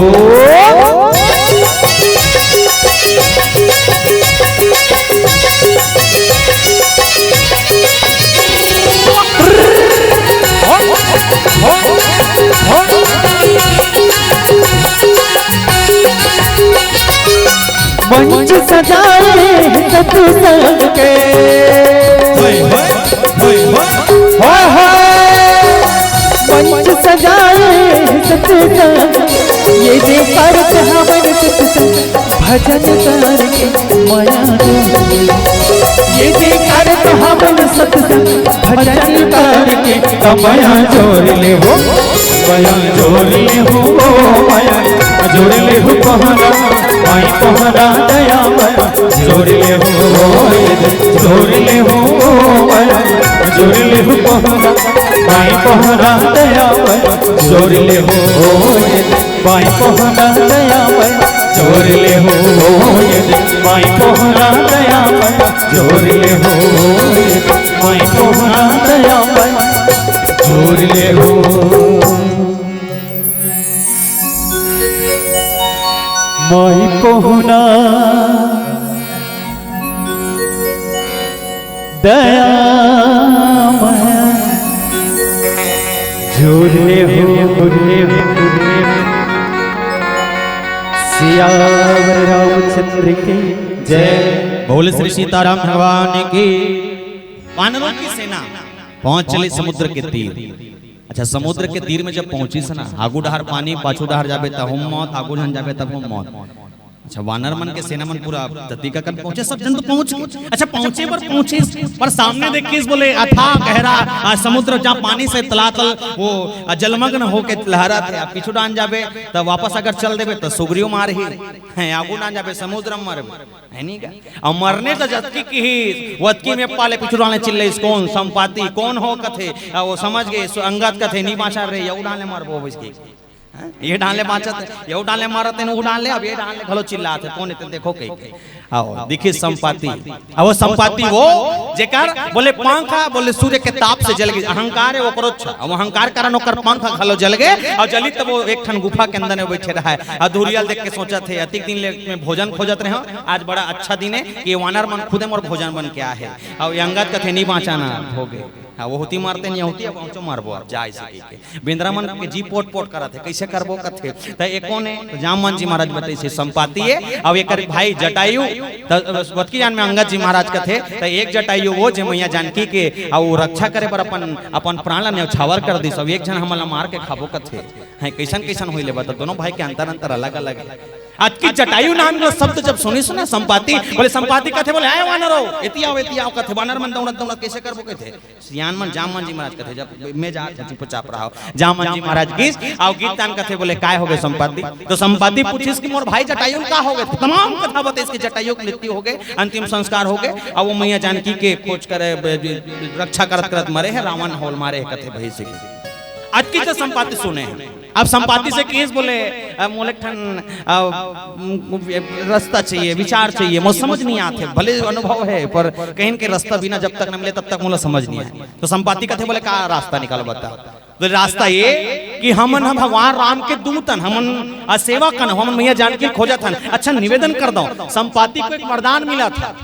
S2: मंच सजाए सत्संग के, मंच सजाए सत्संग, ये जे करत हवन सत्संग भजन करके माया जोड़, ये जे करत हवन सत्संग भजन करके माया जोड़ ले हो, माया जोड़ ले हो, माया जोड़ ले हो पहरा माई पहरा दया माया जोड़ ले हो, जोड़ ले हो माया जोड़ ले हो पहरा माई पहरा दया माया जोड़ ले हो, माई पहरा दया माया जोड़ ले हो, माई पहरा दया माया जोड़ ले हो, माई पहरा दया माया जोड़ ले हो। माई पहुना दया माया जोड़े हो, सियावर रामचंद्र की जय।
S1: बोल श्री सीताराम भगवान की। वानरों की सेना पहुंच चली समुद्र के तीर। अच्छा, समुद्र के तीर में जब पहुंची से ना, आगू डहार पानी पाछू डहार जाबे तब हम मौत, आगू जन जाबे तब हम मौत। अच्छा, वानर मन के सेना मन पूरा धरती का कन पहुंचे, सब जन तो पहुंच गए। अच्छा, पहुंचे पर सामने देख के बोले अथा गहरा समुद्र, जहाँ पानी से तलातल वो जलमग्न होके लहरा थे। पीछू डान जाबे तब वापस अगर चल देबे तो सुग्रीव मार ही है, आगू डान जाबे समुद्र में मरबे है नहीं का। और मरने तो जतकी की ही वतकी में पाले पीछू डाले चिल्ले कौन संपाति कौन हो कथे, वो समझ गए अंगद कथे नहीं बाचा रे, ये डाले मरबो इसकी, ये डाले बाचत, ये डाले मारत है, वो डाले अब ये डाले घलो चिल्लाते कौन है, देखो कहीं आओ देखिए संपाति। अब वो संपाति वो जेकर बोले पंखा बोले सूर्य के ताप से जल गई, अहंकार है वो क्रोध, अब अहंकार कारण ओकर पंखा घलो जल गए और जली तब वो एक ठन गुफा के अंदर में बैठे रहा है। और धुरियल देख के सोचा थे अतिक दिन में भोजन खोजत रहे, आज बड़ा अच्छा दिन है कि वानर मन खुदे मोर भोजन बन के आए है। और अंगद कथे नहीं बाँचाना हो गए, वो होती मारते नहीं होती, अब पहुंचो मारबो अब जाए सके बिंद्रा मन के जी पोट पोट करत है, कैसे करबो कथे त एको ने जामवन जी महाराज बताई से संपाति है। अब एकर भाई जटायु बतकी जान में अंगद जी महाराज कथे त एक जटायु वो जे मैया जानकी के आ वो रक्षा करे पर अपन प्राण ला न्यौछावर कर दी, सब एक जन हमला मार के खाबो कथे है। कैसन कैसन होइले बता, दोनों भाई के अंतर अंतर अलग अलग है। आज की जटायु नाम का शब्द जब सुनी सुना संपाति बोले, संपाति कथे बोले आए वानरो एतिया कथे, वानर मन दौड़त दौड़त कैसे करबो कथे। सियान मन जामवन जी महाराज कथे, जब मैं जा चुपचाप रहा जामवन जी महाराज की आओ गीत तान कथे बोले काय हो गए संपाति, तो संपाति पूछिस कि मोर भाई जटायु का हो गए, तमाम कथा बते इसके जटायु की मृत्यु हो गए, अंतिम संस्कार हो गए और वो मैया जानकी के खोज करे रक्षा करत करत मरे है, रावण होल मारे है कथे भई से। आज की जो संपाति सुने हैं, अब संपाति से केस बोले मोले रास्ता चाहिए, विचार चाहिए, मुझे समझ नहीं आते, भले अनुभव है पर कहीं के रास्ता बिना जब तक न मिले तब तक मुझे समझ नहीं आए। तो संपाति कहते बोले का रास्ता निकालो बता, तो रास्ता ये कि हमन हम भगवान राम के दूतन, हमन सेवकन, हमन मैया जानकी खोजत हन। अच्छा निवेदन कर दो, संपाति को एक वरदान मिला था,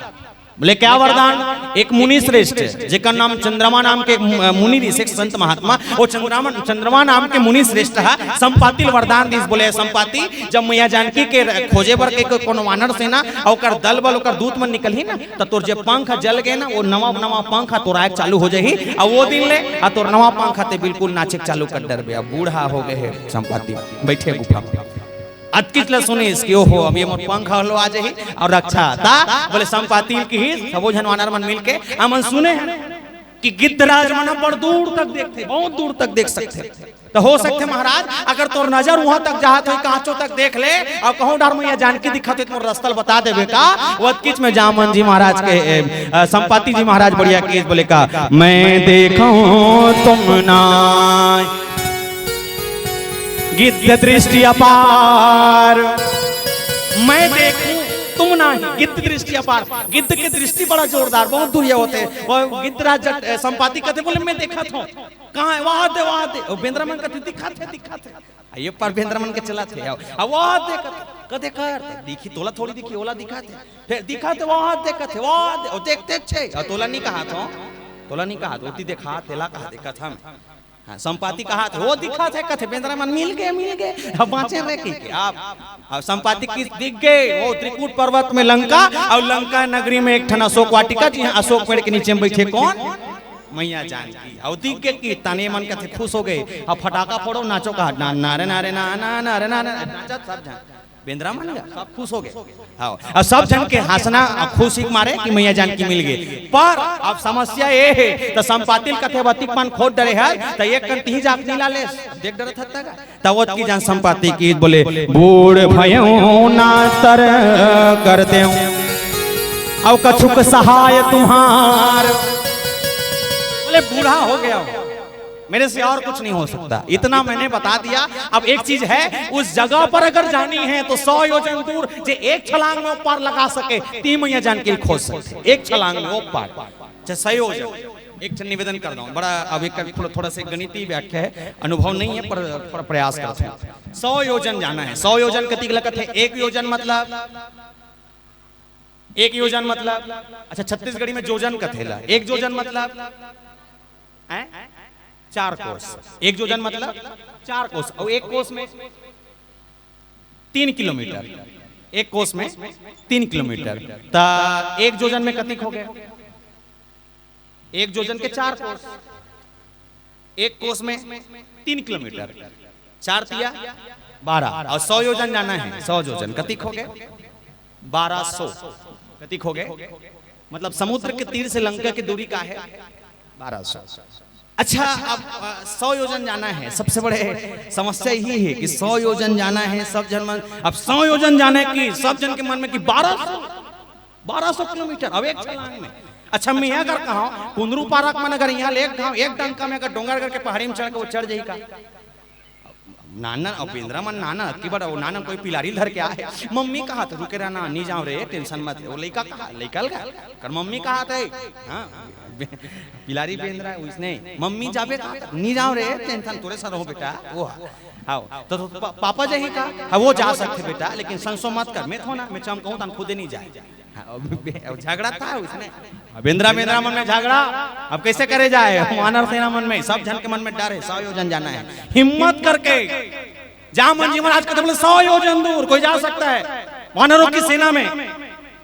S1: बोले क्या वरदान, एक मुनि श्रेष्ठ जेकर नाम चंद्रमा नाम के मुनि ऋषि संत महात्मा, वो चंद्रमा नाम के मुनि श्रेष्ठ है, संपाति वरदान दिस बोले संपाति जब मैया जानकी के खोजे बर के कोनो वानर सेना और दल बल और दूत मन निकल ही ना, तो तोर जे पंख जल गए ना, वो नवा नवा पंखा तोराए चालू हो जाही और वो दिन ले आ तोर नवा पंखा ते बिल्कुल नाचे चालू कर डर बे। बूढ़ा हो गए है संपाति, बैठे गुफा में अतकितला सुने इसकी ओहो अब ये मोर पंखा हलो आ जाही और रक्षा ता बोले संपाति की ही सबो जन वानर मन मिलके अमन सुने हैं कि गिद्धराज मन बड़ दूर तक देखते, बहुत दूर तक देख सकते, तो हो सकते महाराज अगर तोर नजर वहां तक जात हो कांचो तक देख ले और कहूं डर मैया जानकी दिखत मोर रास्ता बता देबे का। वतकिच में जामन जी महाराज के संपाति जी महाराज बढ़िया केस बोले का, मैं देखूं तुम ना गिद्ध दृष्टि अपार, मैं देखूं तुम नहीं गिद्ध दृष्टि अपार। गिद्ध की दृष्टि बड़ा जोरदार, बहुत दूर होते वो गिद्धराज संपाति कहते बोले मैं देखा था कहाँ है, वहां दे बेंद्रमन कहते दिखा थे ये पर बेंद्रमन के चला थे वहां कदे कर दिखी तोला थोड़ी दिखी ओला दिखा थे वहां देखते तोला नहीं कहा था, तोला नहीं कहा तो देखा तेला कहा देखा था हाँ, संपाति कहा था वो दिखा थे कथे बेंद्रा मन मिल गए अब बाँचे रहे कि आप संपाति की दिख गए वो त्रिकूट पर्वत में लंका और लंका नगरी में एक ठन अशोक वाटिका जी अशोक पेड़ के नीचे में बैठे कौन मैया जानकी और दिख के की तने मन कथे खुश हो गए अब फटाका फोड़ो नाचो कहा ना नारे नारे ना ना नारे ना नाचा सब जान बेंद्रा मन गया सब खुश हो गए हाँ और सब जन के हंसना खुशी मारे कि मैया जानकी मिल गई पर अब समस्या ये है तो संपातिल कथे बतिक मन खोद डरे है तो एक कंती ही जाक नीला ले देख डर था तवत की जान संपाति की बोले बूढ़ भयो ना तर कर दे और कछुक सहाय तुम्हार बोले बूढ़ा हो गया मेरे से और कुछ नहीं हो सकता इतना मैंने बता दिया। अब एक चीज है उस जगह पर अगर जानी है तो 100 योजन दूर जे एक छलांग में ऊपर लगा सके तीन मैया जानकी खोज सकते एक छलांग में ऊपर 100 योजन। एक निवेदन कर रहा हूँ बड़ा अब एक थोड़ा सा गणितीय व्याख्या है अनुभव नहीं है पर थोड़ा प्रयास करते हैं। 100 योजन जाना है 100 योजन कति लगत है एक योजन मतलब अच्छा छत्तीसगढ़ी में जोजन कथेला एक जोजन मतलब 4 कोस एक जोजन मतलब 4 कोस और एक कोस में 3 किलोमीटर एक कोस में 3 किलोमीटर ता एक जोजन में कतिक हो गया एक जोजन के 4 कोस एक कोस में 3 किलोमीटर 4 तिया 12 और 100 योजन जाना है 100 जोजन कतिक हो गए 1200 कतिक हो गए मतलब समुद्र के तीर से लंका की दूरी का है 1200। अच्छा अब 100 योजन जाना है सबसे बड़े समस्या यही है कि 100 योजन जाना है सब जन मन अब 100 योजन जाने की सब जन के मन में कि 1200 किलोमीटर अब एक छलांग में। अच्छा मैं अगर कहा कुंदरू पार्क में अगर यहाँ ले एक डंका में अगर डोंगर करके पहाड़ी में चढ़ के वो चढ़ जाएगा नाना और बेंद्रा मन नाना की बड़ा वो नाना कोई पिलारी धर के आए मम्मी कहा था रुके रहना नहीं जाओ रे टेंशन मत वो लड़का कहा निकल गया कर मम्मी कहा था हाँ पिलारी बेंद्रा उसने मम्मी जाबे कहा नहीं जाओ रे टेंशन तोरे साथ रहो बेटा वो हाँ तो पापा जी ही कहा वो जा सकते बेटा लेकिन संसो मत कर मैं थोड़ा मैं चम कहूँ खुदे नहीं जाए झगड़ा था उसने बेंद्रा मन में झगड़ा अब कैसे करे जाए वानर सेना मन में सब जन के मन में डर है 100 योजन जाना है हिम्मत करके जहाँ मन जी महाराज कहते बोले 100 योजन दूर कोई जा सकता है वानरों की सेना में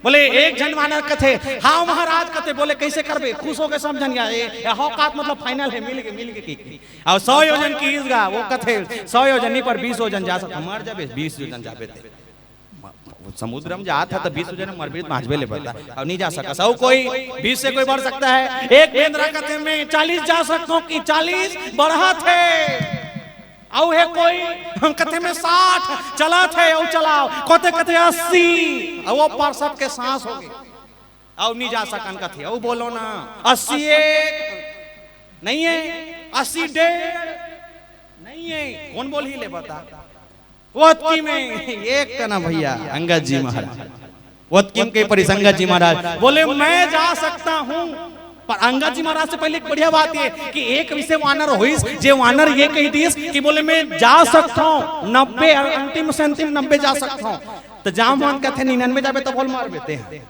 S1: बोले एक जन वानर कथे हाँ महाराज कथे बोले कैसे करबे खुश हो गए सब जन गया औकात मतलब फाइनल है मिल गए और 100 योजन की ईदगा वो कथे 100 योजन नहीं पर 20 योजन जा सकता मर जाबे 20 योजन जाबे समुद्र में जा था तो 20 योजन मरबीत मांझबे ले पड़ता अब नहीं जा सका सब कोई 20 से कोई बढ़ सकता है एक बेंद्रा कथे में 40 जा सकता हूँ कि 40 बढ़ा थे और है कोई हम कथे में 60 चला थे और चलाओ कथे 80 और वो पर सबके सांस हो गए और नहीं जा सकन कथे और बोलो ना 80 नहीं है 80 1.5 नहीं है कौन बोल ही ले बता वत्की में एक का ना भैया अंगद जी महाराज वत्की के परिसंगत जी महाराज बोले मैं जा सकता हूँ पर अंगद जी महाराज से पहले एक बढ़िया बात ये कि एक विषय वानर होइस जे वानर ये कही दिस कि बोले मैं जा सकता हूँ 90 अंतिम से अंतिम 90 जा सकता हूँ तो जाम मान कहते 99 जाबे तो बोल मार देते हैं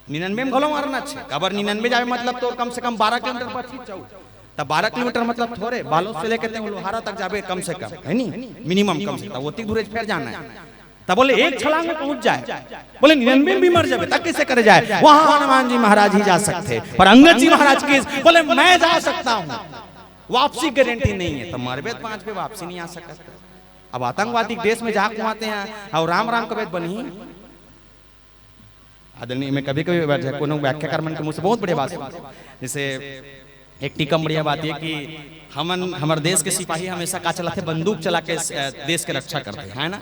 S1: 99 में घोलो मारना अच्छे कबर 99 जाबे मतलब तो कम से कम 12 किलोमीटर बची जाओ तब 12 किलोमीटर मतलब थोड़े बालों से लेकर लोहारा तक जाबे कम से कम है नहीं मिनिमम कम से कम वो दूर फिर जाना है तब बोले एक छलांग में पहुंच जाए बोले 99 भी मर जाए तब कैसे करे जाए वहां हनुमान जी महाराज ही जा सकते पर अंगद जी महाराज की बोले मैं जा सकता हूँ वापसी गारंटी नहीं है तो मरबे 5 पे वापसी नहीं आ सकता। अब आतंकवादी देश में जाके आते हैं और राम राम कबीर बनी आदरणीय में कभी कभी कोनो व्याख्याकार मन के मुंह से बहुत बढ़िया बात जैसे एक टीकम बढ़िया बात है कि हमारे देश के सिपाही हमेशा का चला थे बंदूक चला के देश के रक्षा करते हैं ना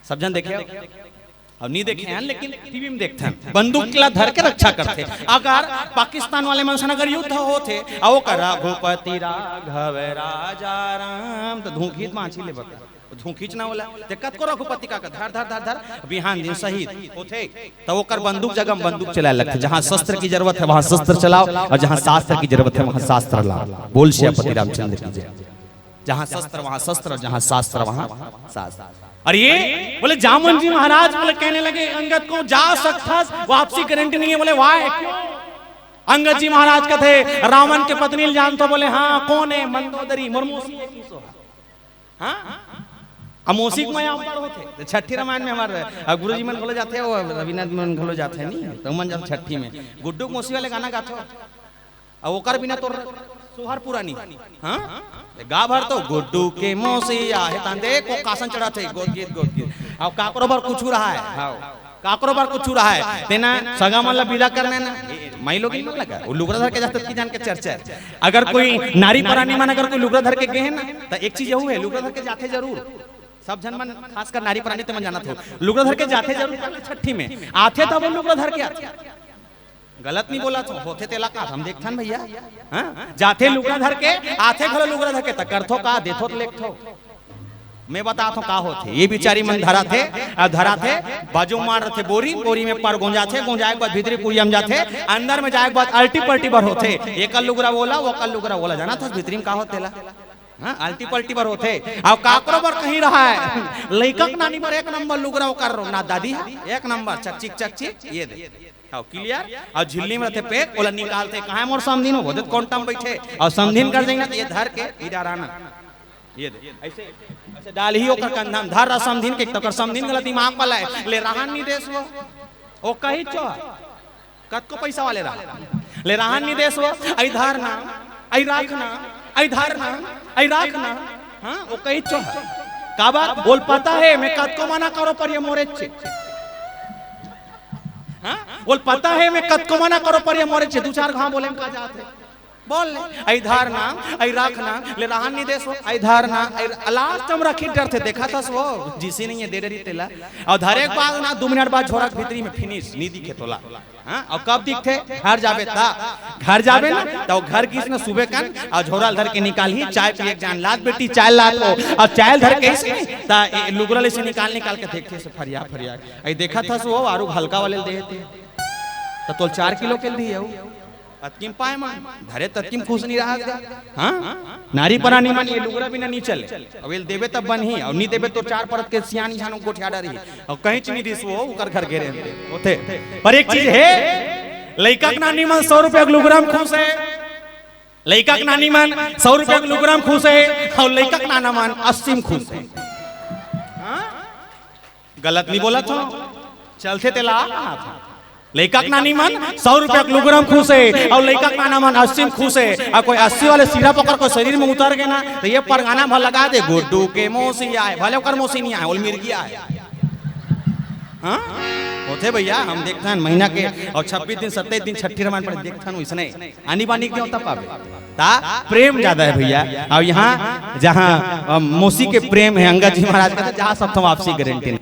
S1: सब जन देखे अब नहीं देखे हैं लेकिन टीवी में देखते हैं बंदूक किला धर के रक्षा करते अगर पाकिस्तान वाले मनसन अगर युद्ध होते आओ कर रघुपति राघव राजा राम तो धूखीत माछी ले बता धूखीच ना होला दिक्कत को रघुपति का धर धर धर धर बिहान दिन शहीद होते तो वो कर बंदूक जगह बंदूक चलाए लगते जहाँ शस्त्र की जरूरत है वहाँ शस्त्र चलाओ और जहाँ शास्त्र की जरूरत है वहाँ शास्त्र लाओ बोल श्रीपति रामचंद्र की जय जहाँ शस्त्र वहाँ शस्त्र जहाँ शास्त्र वहाँ शास्त्र। और ये बोले जामन जी महाराज बोले कहने लगे अंगद को जा सकता वापसी गारंटी नहीं है बोले वाह अंगद जी महाराज का थे रावण के पत्नी जान तो बोले हाँ कौन है मंदोदरी मुर्मूसी हाँ अमोसी में यहाँ पर होते छठी रामायण में हमारे गुरुजी मन घोलो जाते हो रविनाथ मन घोलो जाते नहीं तो मन जब छठी में गुड्डू मोसी वाले गाना गाते हो और ओकर बिना तो सोहर पुरानी हाँ गा भर तो गुड्डू के मौसी आहे तांदे को कासन चढ़ाते गोद गीत और काकरो बार कुछ रहा है हाँ काकरो बार कुछ रहा है तेना सगा मन विदा करने ना माई लोग लगा वो लुगड़ा धर के जाते की जान के चर्चा है अगर कोई नारी परानी मन अगर कोई लुगड़ा धर के गए ना तो एक चीज यही है लुगड़ा धर के जाते जरूर सब जन मन खासकर नारी प्राणी तो मन जाना था लुगड़ा धर के जाते जरूर छठी में आते तब वो लुगड़ा धर के आते गलत नहीं बोला था होते तेला का हम देखथन भैया हाँ जाते लुगड़ा धर के आते खलो लुगड़ा धर के तक करथो का देथो लेखथो मैं बताता हूँ का होते ये बिचारी मन धरा थे बाजू मार रहे थे बोरी में पर गोंजा थे गोंजाए के बाद भीतरी पुरियम जाते अंदर में जाए के बाद अल्टी पल्टी भर होते एक लुगड़ा बोला वो कल लुगड़ा बोला जाना था भीतरी में का होतेला हाँ अल्टी पल्टी पर होते अब काकरो पर कहीं रहा है लइकक नानी पर एक नंबर लुगरा कर रो ना दादी एक नंबर चकचिक ये दे आओ क्लियर और झिल्ली में रहते पेट ओला निकालते कहाँ मोर समधिन हो बोले कौन टाइम बैठे और समधिन कर देंगे तो ये धर के इडाराना ये दे ऐसे ऐसे डाल ही ओकर कंधा में धर समधिन के तो कर समधिन गलत दिमाग वाला है ले रहान नहीं देस वो कही चो कत को पैसा वाले रहा ले रहान नहीं देस वो आई धार ना आई राखना आई धारना आई राखना हाँ वो कही चो का बात बोल पाता है मैं कद को मना करो पर ये मोरे छे हाँ बोल पता है मैं कद को मना करो पर ये मोरे छे दो चार घाव बोले का जाते बोल ले आई धारना आई राखना ले रहान नहीं देसो आई धारना आई लास्ट हम रखी डर थे देखा था वो जिसी नहीं है दे रही तेला और धरे के बाद ना 2 मिनट बाद झोरा भीतरी में फिनिश नहीं दिखे तोला हाँ और कब दिखते घर जावे ना तो घर किस ने सुबह कन और झोरा धर के निकाल ही चाय पिए जान लात बेटी चाय लात लो और चाय धर के इसे ता लुगरा से निकाल के देखते से फरिया आई देखा था वो आरु हल्का वाले दे थे तो तोल 4 किलो के दिए अतकिम पाए मान धरे ततकिम खुश नहीं रहा हाँ नारी परानी मान ये लुगरा बिना नहीं चले अब ये देवे तब बन ही और नहीं देवे तो 4 परत के सियानी झानों को ठिया रही और कहीं चीनी दिस वो उकर घर घेरे होते पर एक चीज है लइका के नानी मन 100 रुपया लुगराम खुश है लइका के नानी मन 100 रुपया लुगराम खुश है और लइका के नाना मन 80 में खुश है गलत नहीं बोला था चलते तेला लइका के नानी मन 100 रुपया लुगराम खुश है और लइका के नाना मन 80 में खुश है और कोई 80 वाले सिरा पकड़ को शरीर में उतर गए ना तो ये परगाना भर लगा दे गुड्डू के मौसी आए भले ओकर मौसी नहीं आए ओल मिर्गी आए हाँ होते भैया हम देखते हैं महीना के और 26 दिन 27 दिन छठी रामायण पर देखते हैं इसने आनी बानी क्यों होता पावे ता प्रेम ज्यादा है भैया और यहाँ जहाँ मौसी के प्रेम है अंगद जी महाराज का जहाँ सब तो वापसी गारंटी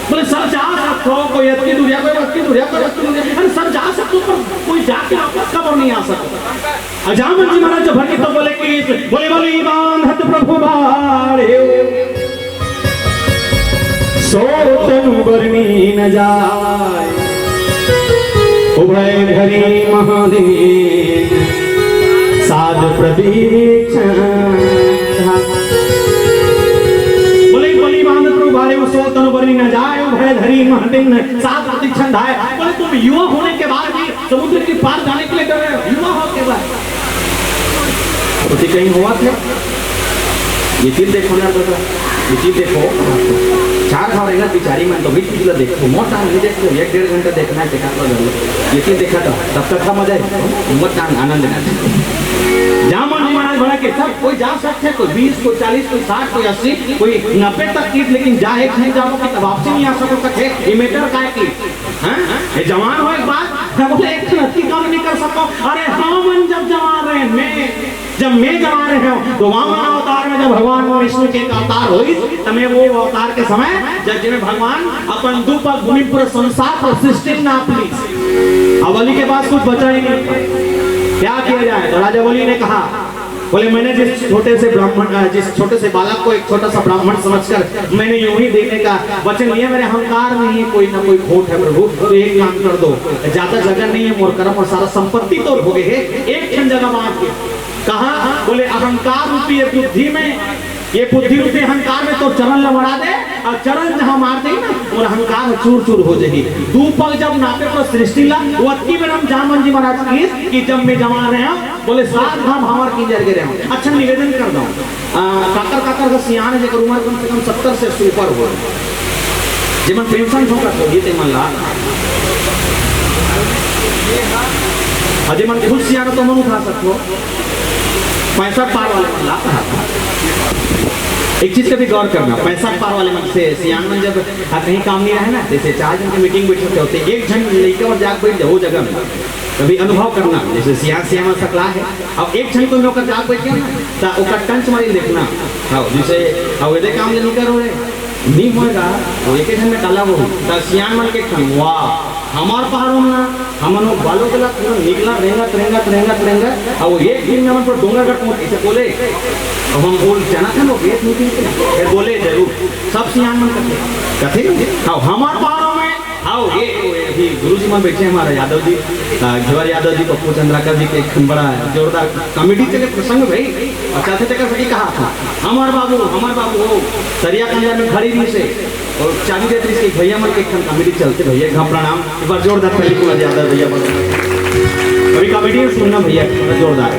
S1: बोले सब जा सकते हो कोई इतनी दूरिया कोई सब जा सकते हो पर कोई जाके वापस कबर नहीं आ सकता अजामन जी महाराज जब भटके तो बोले कि बोले बोली बांधत प्रभु बाड़े सो तनु बरनी न जाए उभय धरी महादेव साध प्रतीक्षण न जाए भय धरी महदिन साथ प्रतीक्षण धाए बोले तुम युवा होने के बाद भी समुद्र के पार जाने के लिए कर रहे हो युवा हो के बाद कहीं हुआ थे ये चीज देखो ना तो ये चीज देखो 4 घाव रहेगा बिचारी में तो भी चीज देखो मोटा नहीं देखो 1-1.5 घंटा देखना है देखा तो ये चीज देखा था तब तक था मजा हिम्मत आनंद लेना जामन महाराज बड़ा के सब कोई जा सकते कोई 20 कोई 40 कोई 60 कोई 80 कोई 90 तक की लेकिन जा एक नहीं जाओ कि तब वापसी नहीं आ सको सके ये मेटर काय की हां ये जवान हो एक बात बोले एक नती काम नहीं कर सको अरे हम जब जवान रहे जब मैं जवान रहे हो तो वामन अवतार में जब भगवान विष्णु के अवतार हुई तमे वो अवतार के समय जब जिन्हें भगवान अपन दुपा भूमि पूरे संसार पर सृष्टि ना अपनी अवली के पास कुछ बचा ही नहीं क्या किया जाए तो राजा बलि ने कहा बोले मैंने जिस छोटे से ब्राह्मण जिस छोटे से बालक को एक छोटा सा ब्राह्मण समझकर मैंने यूं ही देने का वचन लिया मेरे अहंकार में ही कोई ना कोई खोट है प्रभु तो एक काम कर दो ज्यादा जगह नहीं है मोर कर्म और सारा संपत्ति तो हो गए है एक क्षण जगह मांग के कहा बोले अहंकार रूपी बुद्धि में
S3: ये बुद्धि रूपी अहंकार में तो चरण लवड़ा दे और चरण जहां मार दे ना और अहंकार चूर चूर हो जाएगी। दू पग जब नापे को सृष्टि ला वो अति में हम जामन जी महाराज की कि जब मैं जमा रहे हैं बोले सात धाम हमार की जर गिरे हैं। अच्छा निवेदन कर दो काकर काकर का सियान है उम्र कम से कम 70 से ऊपर हो जीवन पेंशन होकर तो ये मन ला अजय मन खुद सियान तो मन उठा सकते 65 पार वाले मन ला एक चीज का भी गौर करना 65 पार वाले मन से सियान मन जब कहीं काम नहीं रहे ना जैसे 4 जन की मीटिंग बैठे होते एक जन लेकर और जाग बैठ जाओ जगह में कभी अनुभव करना जैसे सियान सियान सकला है अब एक जन को नौकर जाग बैठ गया ना तो उसका टंच मारी देखना हाँ जैसे अब यदि काम नहीं कर रहे नहीं होएगा वो एक जन में डाला वो तो सियान मन के वाह हमार पहाड़ों में हम बालों के पूरा निकला रहेगा और वो एक दिन में हम पर डोंगर का पहुंच ऐसे बोले अब हम बोल जाना था लोग एक मीटिंग के बोले जरूर सब सियान मन कथे हाँ हमार पहाड़ों में आओ ये गुरु जी मन बैठे हमारा यादव जी घेवर यादव जी पप्पू चंद्राकर जी के एक बड़ा जोरदार कमेटी चले प्रसंग भाई अच्छा से चक्कर सही कहा था हमार बाबू हो सरिया कंजा में खड़ी भी से और 40 33 के भैया मन के कमेटी चलते भैया का प्रणाम एक बार जोरदार पहले को यादव भैया कभी कमेटी सुनना भैया जोरदार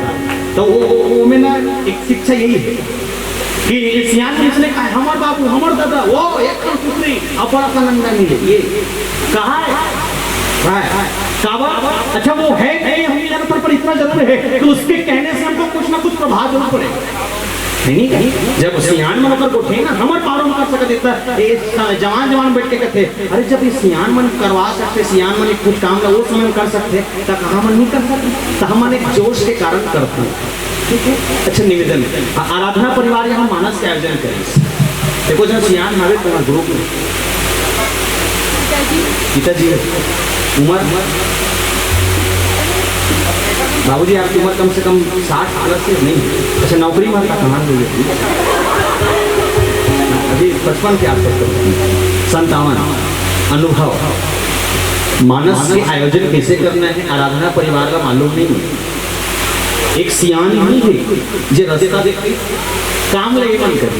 S3: तो वो में ना एक शिक्षा यही है कि सियान ने इसने कहा हमार बाबू हमार दादा वो एक पुत्री अपरा का नंदा मिले ये कहा है काबा अच्छा वो है नहीं हम जाने पर इतना जरूर है कि उसके कहने से हमको कुछ ना कुछ प्रभाव जरूर पड़ेगा नहीं जब सियान मन कर उठे ना हमार पारों में कर सकते इतना जवान बैठ के कहते अरे जब ये सियान मन करवा सकते सियान मन कुछ काम का वो समय कर सकते तो कहाँ मन नहीं कर सकते तो हम एक जोश के कारण करते हैं ठीक है अच्छा निवेदन आराधना परिवार यहाँ मानस के आयोजन करें देखो जब सियान हमारे तुम्हारा ग्रुप में पिताजी उम्र बाबूजी आपकी उम्र कम से कम 60 प्लस से नहीं अच्छा नौकरी में आपका कमाल हुई है अभी 55 के आसपास 57 अनुभव मानस के आयोजन कैसे करना है आराधना परिवार का मालूम नहीं है एक सियान ही है जो रस्ता देखते काम लगे मन करे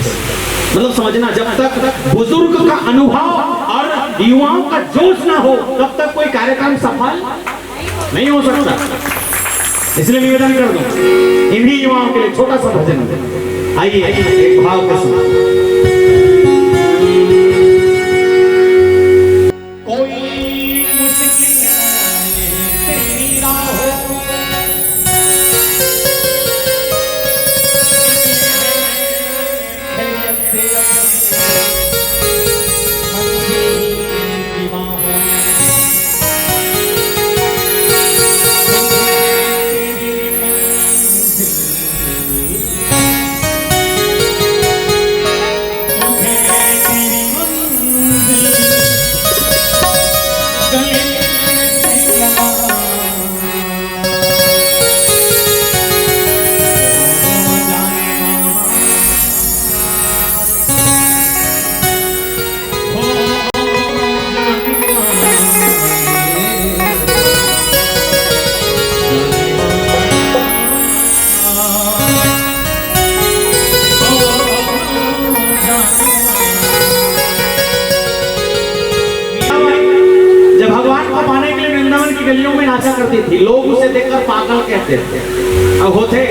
S3: मतलब समझना जब तक बुजुर्ग का अनुभव और युवाओं का जोश ना हो तब तक कोई कार्यक्रम सफल नहीं हो सकता इसलिए निवेदन कर दो इन्हीं युवाओं के लिए छोटा सा भजन आइए एक भाव के साथ कोई मुश्किल तेरी राह हो गलियों में नाचा करती थी लोग उसे देखकर पागल कहते थे अब होते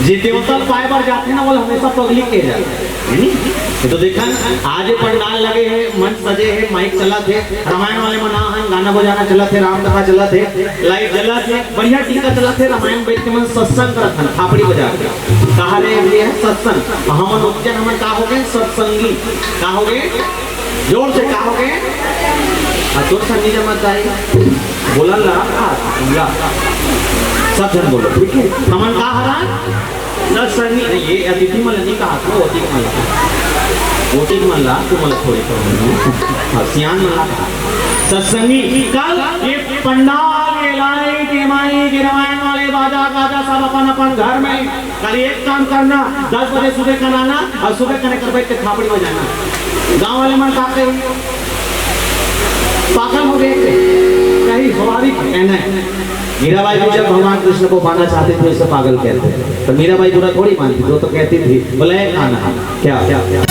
S3: जी देवता पाए बार जाते ना वो हमेशा पगली के जाते ये तो देखा आज पंडाल लगे हैं मंच सजे हैं माइक चला थे रामायण वाले मना है गाना बजाना चला थे राम कथा चला थे लाइट जला थे बढ़िया टीका चला थे रामायण बैठ के मन सत्संग करता थापड़ी बजा के कहा रे ये है सत्संग हमन उज्जैन हमन का हो गए सत्संगी का हो गए जोर से का हो गए जोर से नीचे मत आई बोला ला सब जन बोलो ठीक है हमन का हरा सत्संगी ये अतिथि मन नहीं कहा था ओटी मन ला तू मन थोड़ी सियान मन ला सत्संगी कल ये पंडाल के लाइट के माई के रामायण वाले बाजा गाजा सब अपन अपन घर में कल एक काम करना 10 बजे सुबह कराना और सुबह करने कर बैठ के थापड़ी बजाना गांव वाले मन का पागल हो गए बड़ी स्वाभाविक कहना है। मीराबाई भी जब भगवान कृष्ण को पाना चाहते थे उससे पागल कहते थे, तो मीराबाई बुरा थोड़ी मानती थी, वो तो कहती थी बोले खाना क्या क्या क्या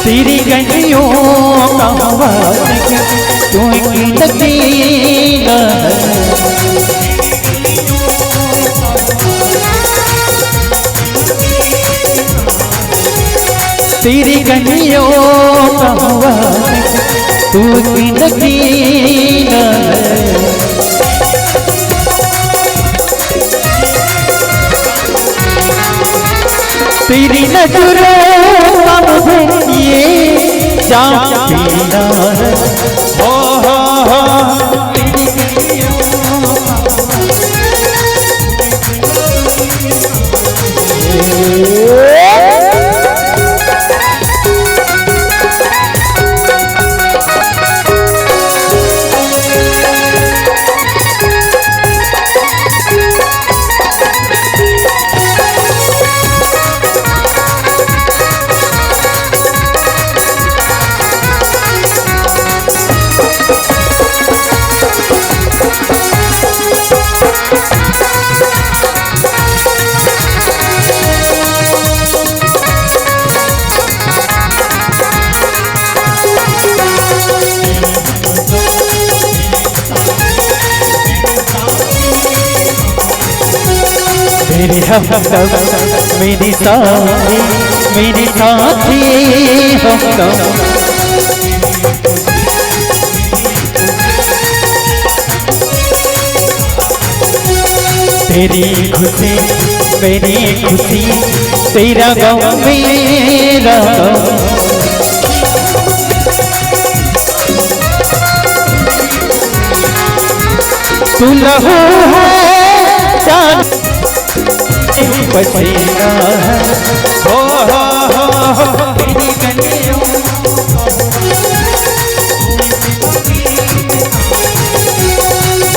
S2: तेरी गलियों का तू की नगीना तेरी गलियों का तू की नगीना तेरी नजरों का मुझे ये जाम पीना है मेरी हमदम मेरी साथी हमदम तेरी खुशी मेरी खुशी तेरा गम मेरा तू लहू है जान पसीना है तेरी गलियों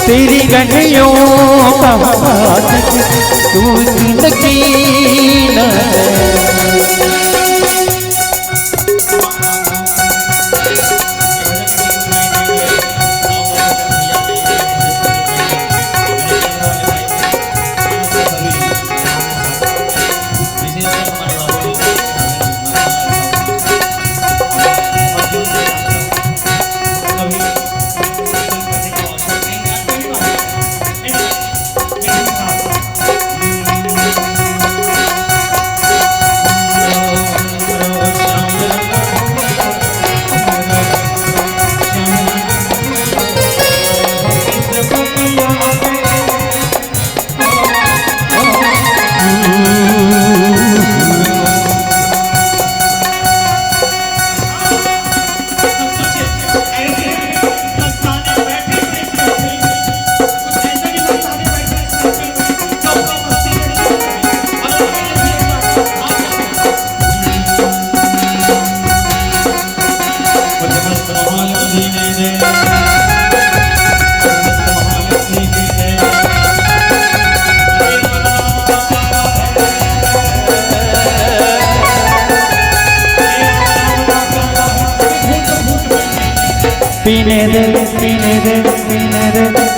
S2: तेरी गलियों का तू जिंदगी न पीने दे पीने दे पीने दे।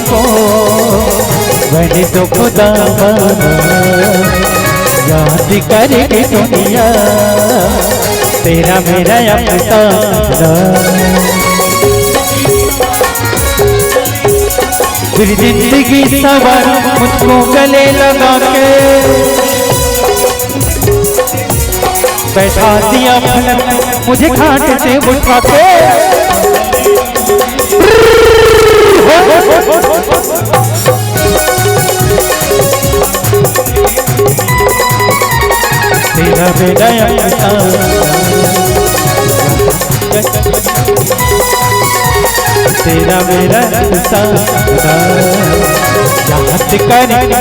S2: को मैंने तो खुदा बना याद करके दुनिया तेरा मेरा अपना फिर जिंदगी सवार मुझको गले लगा के बैठा दिया फलक मुझे खाट से उठा के तेरा मेरा अपना तेरा मेरा अपना याद कर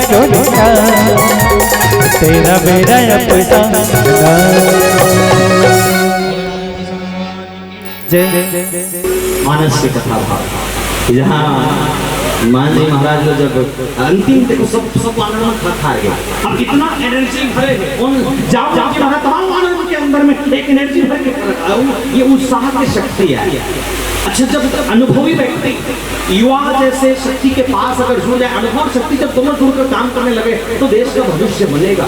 S2: दुनिया तेरा मेरा अपना
S3: मानस की कथा भाव जहाँ मान जी महाराज जो जब अंतिम देखो सब आनंद खा गया अब इतना एनर्जी भरे उन जाओ जाके महाराज तमाम आनंद के अंदर में एक एनर्जी भर के ये उत्साह की शक्ति है। अच्छा जब अनुभवी व्यक्ति युवा जैसे शक्ति के पास अगर जुड़ जाए अनुभव शक्ति जब दोनों जुड़कर काम करने लगे तो देश का भविष्य बनेगा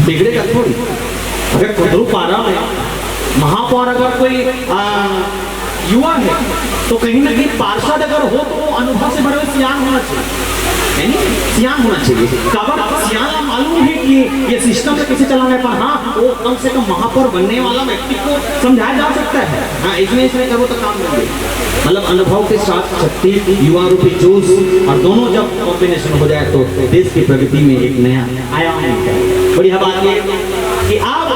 S3: बिगड़ेगा थोड़ी। अगर कुदरू पारा में महापौर अगर कोई युवा है तो कहीं ना कहीं पार्षद अगर हो तो वो अनुभव से भरे सियान होना चाहिए सियान होना चाहिए। कबर सियान मालूम है कि ये सिस्टम से कैसे चलाने पर हाँ वो कम से कम महापौर बनने वाला व्यक्ति को समझाया जा सकता है हाँ इसमें करो तो काम करेंगे। मतलब अनुभव के साथ शक्ति युवा रूपी जोश और दोनों जब कॉम्बिनेशन हो जाए तो देश की प्रगति में एक नया आयाम है। बढ़िया बात ये कि आप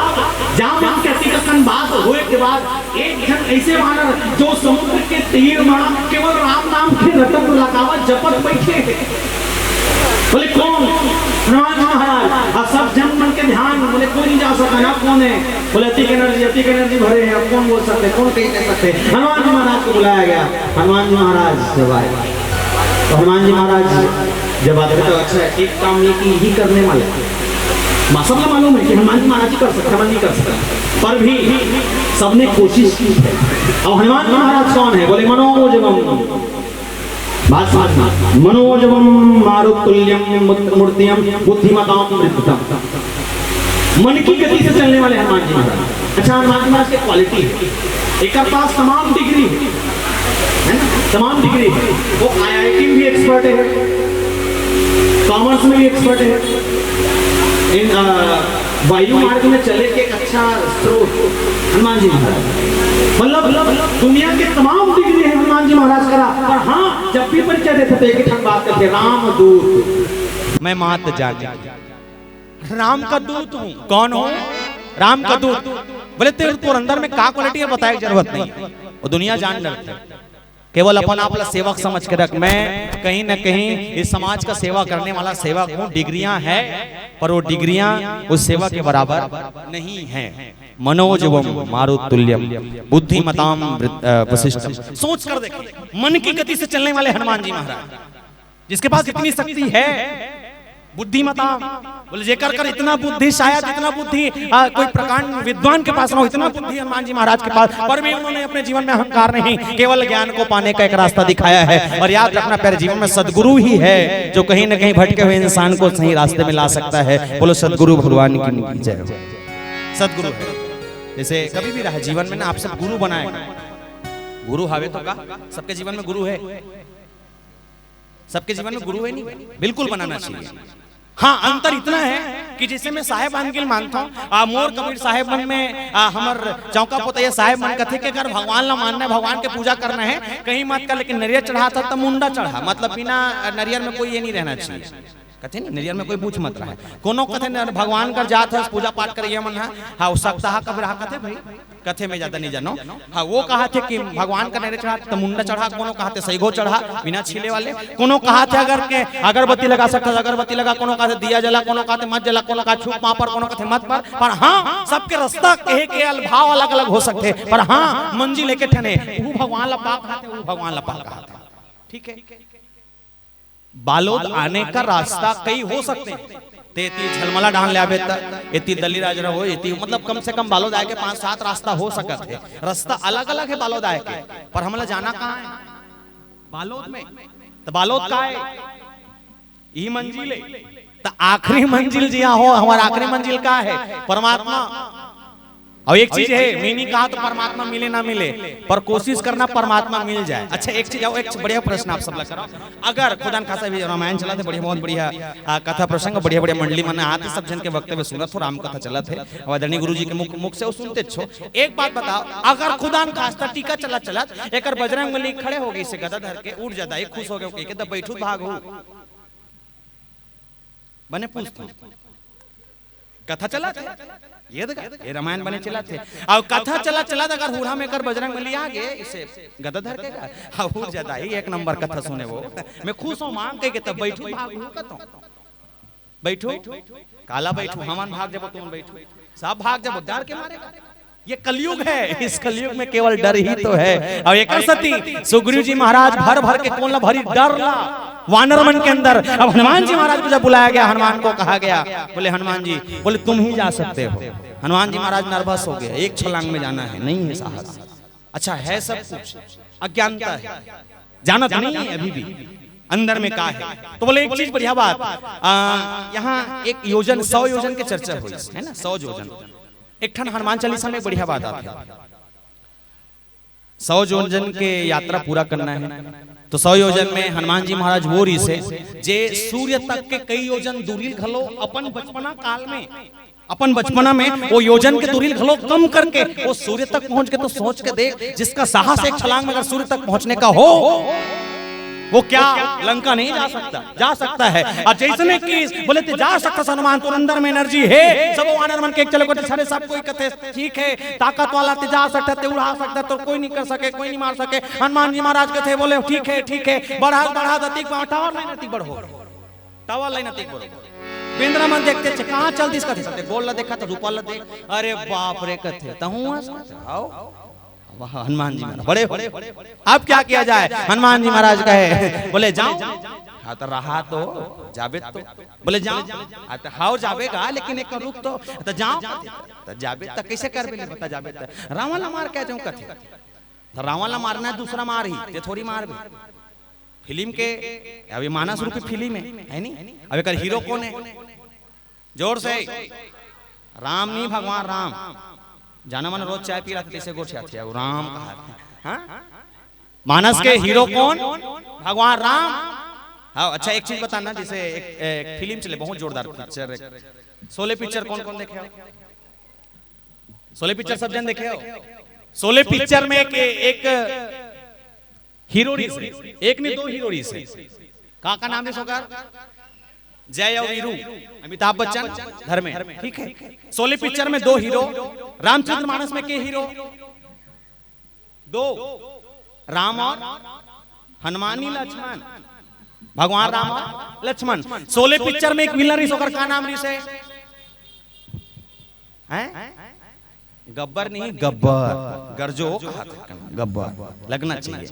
S3: जहाँ हम कहती कथन बात हुए के बाद एक जन ऐसे वानर जो समुद्र के तीर मार केवल राम नाम के रटक लगावत जपत बैठे बोले कौन हनुमान महाराज सब जन मन के ध्यान बोले कोई नहीं जा सकता ना कौन है बोले अतिक एनर्जी भरे हैं अब कौन बोल सकते कौन कहीं कह सकते हनुमान जी महाराज को बुलाया गया। हनुमान जी महाराज जब आए तो हनुमान जी महाराज जब आते तो अच्छा एक काम ये कि यही करने वाले सबने मालूम है कि हनुमान जी महाराज कर सकते हनुमान नहीं कर सकते पर भी सबने कोशिश की है। अब हनुमान जी महाराज कौन है बोले मनोजवम बात समझना मनोजवम मारुतुल्यम मूर्तियम बुद्धिमताम मृत्युतम मन की गति से चलने वाले हनुमान जी महाराज। अच्छा हनुमान जी महाराज की क्वालिटी है एक पास तमाम डिग्री है ना तमाम डिग्री है वो IIT में भी एक्सपर्ट है कॉमर्स में भी एक्सपर्ट है इन वायु मार्ग में चले के एक अच्छा स्रोत हनुमान जी महाराज मतलब दुनिया के तमाम डिग्री है हनुमान जी महाराज करा पर हाँ जब भी परिचय देते थे एक ही बात करते राम दूत
S1: मैं मात जाने राम का दूत हूँ। कौन हूँ? राम का दूत। बोले तेरे तो अंदर में का क्वालिटी है बताए जरूरत नहीं वो दुनिया जान डरती केवल अपना अपना सेवक समझ के रख। मैं कहीं न कहीं इस समाज का सेवा करने वाला सेवक हूँ। डिग्रियां हैं पर वो डिग्रियां उस सेवा के बराबर नहीं हैं। मनोजवम मारुतुल्यम बुद्धिमताम वशिष्ठम। सोच कर देखिए मन की गति से चलने वाले हनुमान जी महाराज जिसके पास इतनी शक्ति है बुद्धिमता बोले जेकर कर इतना बुद्धि शायद इतना बुद्धि कोई प्रकांड विद्वान के पास ना हो इतना बुद्धि हनुमान जी महाराज के पास पर भी उन्होंने अपने जीवन में अहंकार नहीं केवल ज्ञान को पाने का एक रास्ता दिखाया है। और याद रखना प्यारे जीवन में सदगुरु ही है जो कहीं न कहीं भटके हुए इंसान को सही रास्ते में ला सकता है। बोलो सदगुरु भगवान की जय। सदगुरु है जैसे कभी भी रहा जीवन में ना आप सब गुरु बनाए गुरु हावे तो का सबके जीवन में गुरु है
S4: सबके जीवन में गुरु है नहीं, बिल्कुल बनाना चाहिए। हाँ, अंतर इतना है कि जैसे मैं साहेब गिल मानता हूँ, मोर कबीर साहेब मन में हमर चौका पोतैया साहेब मन कथे के अगर भगवान ला मानना है, भगवान के पूजा करना है, कहीं मत कर, लेकिन नरियर चढ़ा था तब मुंडा चढ़ा, मतलब बिना नरियर में कोई ये नहीं रहना चाहिए। कथे नहीं नरियर में कोई पूछ मत रहा है, कोनो कथे भगवान कर जात है पूजा पाठ करिए मन है। हाँ, सप्ताह कब रहा कथे भाई, कथे में ज्यादा नहीं जानो। हाँ, वो कहा थे कि भगवान का नरियर चढ़ा तो मुंडा चढ़ा, कोनो कहा थे सईगो चढ़ा बिना छीले वाले, कोनो कहा थे अगर के अगरबत्ती लगा सकता अगरबत्ती लगा, कोनो कहा थे दिया जला, कोनो कहा थे मत जला, कोनो कहा छूप वहां पर, कोनो कहा थे मत पर हाँ सबके रास्ता कहे के भाव अलग अलग हो सकते, पर हाँ मंजिल लेके ठने वो भगवान ला पाक कहा थे, वो भगवान ला पाक कहा था। ठीक है, बालोद आने का रास्ता कई हो सकते हैं, तेती झलमला डाल ले आवे त एती दली राज रहो एती, मतलब कम से कम बालोद आए के 5-7 रास्ता हो सकत है। रास्ता अलग अलग है बालोद आए के, पर हमला जाना कहाँ है? बालोद में। तो बालोद का है यही मंजिल है, तो आखिरी मंजिल जी हो, हमारा आखिरी मंजिल का है? परमात्मा। और एक चीज है, मैंने कहा तो परमात्मा मिले ना मिले, पर कोशिश करना परमात्मा मिल जाए। अच्छा एक चीज, एक बढ़िया प्रश्न आप सब लग करो, अगर खुदा खासा भी रामायण चला थे, बढ़िया बहुत बढ़िया कथा प्रसंग, बढ़िया बढ़िया मंडली मन आते, सब जन के वक्तव्य सुनत हो, राम कथा चला थे आदरणीय गुरु जी के मुख से सुनते छो। एक बात बताओ, अगर खुदा खास्ता टीका चला चला एक बजरंगबली खड़े हो गई से गदा धर के उठ जाता, एक खुश हो गए के तब बैठू भाग हो बने पूछता कथा चला थे, ये रामायण बने चला थे, और कथा चला चला अगर हुड़ा में कर बजरंगबली आ गए इसे गदा धर के हो जाता ही एक नंबर कथा सुने वो, मैं खुश हूं मांग के तब बैठू बैठू काला बैठू, हमान भाग जब तुम बैठू सब भाग जब डर के मारेगा। ये कलयुग है, इस कलयुग में केवल डर ही तो है। और एक सती सुग्रीव जी महाराज भर भर के कौन ला भरी डर ला वानर मन के अंदर। अब हनुमान जी महाराज को जब बुलाया गया, हनुमान को कहा गया, बोले हनुमान जी, बोले तुम ही जा सकते हो। हनुमान जी महाराज नर्वस हो गए, एक छलांग में जाना है, नहीं है साहस। अच्छा है सब कुछ, अज्ञानता है, जाना तो नहीं है अभी भी अंदर में का है। तो बोले एक चीज बढ़िया बात, यहाँ एक योजन 100 योजन के चर्चा हुई है ना, 100 योजन। एक ठन हनुमान चालीसा में बढ़िया बात आती है, 100 योजन के यात्रा पूरा करना है, तो 100 योजन में हनुमान जी महाराज वो रीसे जे सूर्य तक के कई योजन दूरी घलो अपन बचपना काल में, अपन बचपना में वो योजन के दूरी घलो कम करके वो सूर्य तक पहुंच के, तो सोच के देख, जिसका साहस एक छलांग में अगर सूर्य तक पहुंचने का हो, वो क्या लंका नहीं जा सकता? जा सकता है। और जैसे कि बोले थे जा सकता हनुमान, तो अंदर में एनर्जी है, सब वानर मन के चलो को सारे सब कोई कहते ठीक है, ताकत वाला ते जा सकता, ते उड़ा सकता, तो कोई नहीं कर सके, कोई नहीं मार सके। हनुमान जी महाराज कहते बोले ठीक है, बढ़ा बढ़ा दतिक टावर लाइन अतिक बढ़ो, टावर लाइन अतिक बढ़ो। बेंद्रा मन देखते थे कहां चलती इसका थे, गोल ला देखा तो रूपा ला देख, अरे बाप रे कहते तहु आओ हनुमान जी महाराज बड़े। अब क्या किया जाए? हनुमान जी महाराज कहे बोले जाओ, हाँ तो रहा तो जाबे, तो बोले जाओ, हाँ तो हाउ जाबेगा, लेकिन एक रुक तो जाओ, तो जाबे तो कैसे कर बेले बता, जाबे तो रावण ला मार क्या जाऊं कथे, तो रावण ला मारना है दूसरा मार ही, ये थोड़ी मार भी फिल्म के अभी मानस रूपी फिल्म है नहीं। अब एक हीरो कौन है? जोर से राम नहीं, भगवान राम। जाना मन रोज चाय पी रहा था, जैसे गोठिया थे, राम कहा था। हाँ? मानस के हीरो कौन? भगवान राम। हाँ, अच्छा एक चीज बताना, जैसे एक फिल्म चले बहुत जोरदार पिक्चर, शोले पिक्चर कौन कौन देखे हो? शोले पिक्चर सब जन देखे हो? शोले पिक्चर में एक हीरो रीस है, एक नहीं 2 हीरो रीस है। का नाम है सोकर? जय और वीरू, अमिताभ बच्चन, धर्मेंद्र। ठीक है, शोले पिक्चर में 2 हीरो, रामचंद्रमानस में के हीरो? 2, राम और हनुमानी लक्ष्मण, भगवान राम और लक्ष्मण। शोले पिक्चर में एक विलन रीस होकर का नाम रीस है? गब्बर नहीं, गब्बर, गरजो कहा था, गब्बर लगना चाहिए।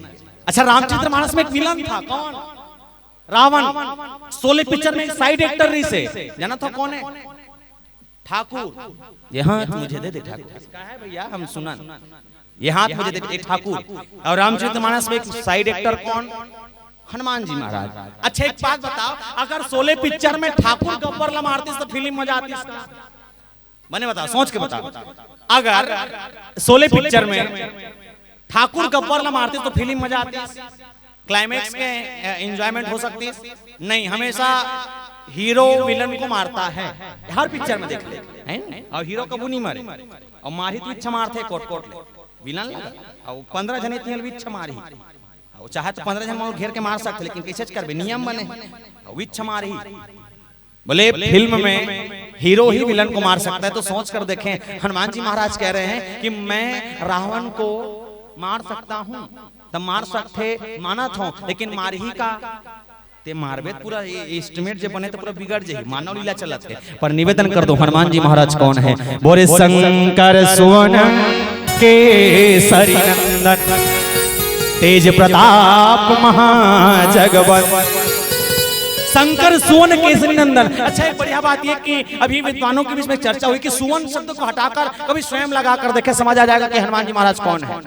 S4: अच्छा रामचंद्रमानस में एक विलन था, कौन? रावण। शोले पिक्चर में एक साइड एक्टर रीस है, जाना था कौन है? ठाकुर। ये हाथ मुझे दे दे ठाकुर, इसका है भैया हम सुना, ये हाथ मुझे दे दे ठाकुर। और रामचरितमानस में एक साइड एक्टर कौन? हनुमान जी महाराज। अच्छा एक बात बताओ, अगर शोले पिक्चर में ठाकुर गब्बर ला मारती तो फिल्म मजा आती? मैंने बताओ, सोच के बताओ, अगर शोले पिक्चर में ठाकुर गब्बर ला मारते तो फिल्म मजा आती? क्लाइमैक्स के एंजॉयमेंट हो सकती है नहीं, हमेशा हीरो विलन को मारता है, हर पिक्चर में देख ले हैं, और हीरो कबू नहीं मारे और मारी तो इच्छा मारते कोट कोट विलन लगा और 15 जने इतने भी इच्छा मारी और चाहे तो 15 जन घेर के मार सकते, लेकिन कैसे करबे, नियम बने और इच्छा मारी। बोले फिल्म में हीरो ही विलन को मार सकता है, तो सोच कर देखें हनुमान जी महाराज कह रहे हैं कि मैं रावण को मार सकता हूं, तब मार सकते माना था, लेकिन मार ही का ते मारबे पूरा एस्टिमेट जे बने तो पूरा बिगड़ जाए, मानव लीला चलत है। पर निवेदन कर दो हनुमान जी महाराज कौन है, बोले शंकर सुवन केसरी नंदन तेज प्रताप महाजगवंदन। शंकर सुवन केसरी नंदन। अच्छा एक बढ़िया बात यह कि अभी विद्वानों के बीच में चर्चा हुई कि सुवन शब्द को हटाकर कभी स्वयं लगाकर देखे, समझ आ जाएगा कि हनुमान जी महाराज कौन है।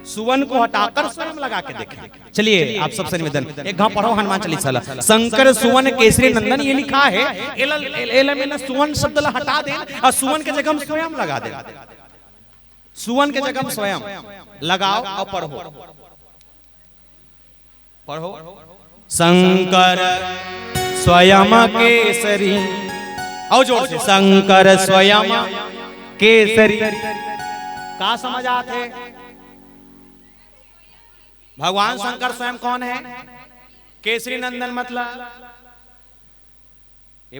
S4: सुवन को हटाकर स्वयं लगा के देखें। चलिए आप सबसे निवेदन एक घाव पढ़ो हनुमान चालीसा। शंकर सुवन केसरी नंदन ये लिखा है, एल सुवन शब्द हटा दे और सुवन के जगह स्वयं लगा दे, सुवन के जगह स्वयं लगाओ और पढ़ो पढ़ो शंकर स्वयं केसरी, और जोर से शंकर स्वयं केसरी। का समझ आते, भगवान शंकर स्वयं कौन है, केसरी नंदन मतलब ये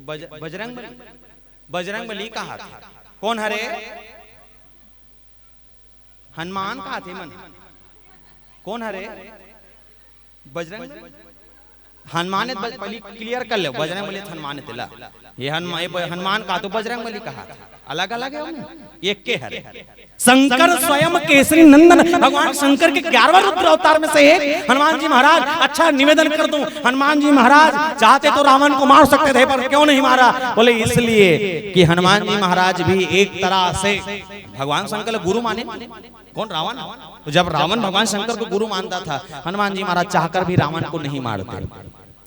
S4: बजरंग बली कहा था, कौन हरे हनुमान कहा थे मन, कौन हरे बजरंग हनुमान बली क्लियर कर ले, बजरंग बली हनुमान तिला, ये हनुमान का तो बजरंग बली कहा, अलग अलग है एक के हरे। शंकर स्वयं केसरी नंदन, भगवान शंकर के 11वां रुद्र अवतार में से एक हनुमान जी महाराज। अच्छा निवेदन कर दूं, हनुमान जी महाराज चाहते तो रावण को मार सकते थे, पर क्यों नहीं मारा, बोले इसलिए कि हनुमान जी महाराज भी एक तरह से भगवान शंकर गुरु माने, कौन रावण, तो जब रावण भगवान शंकर को गुरु मानता था, हनुमान जी महाराज चाहकर भी रावण को नहीं मारते,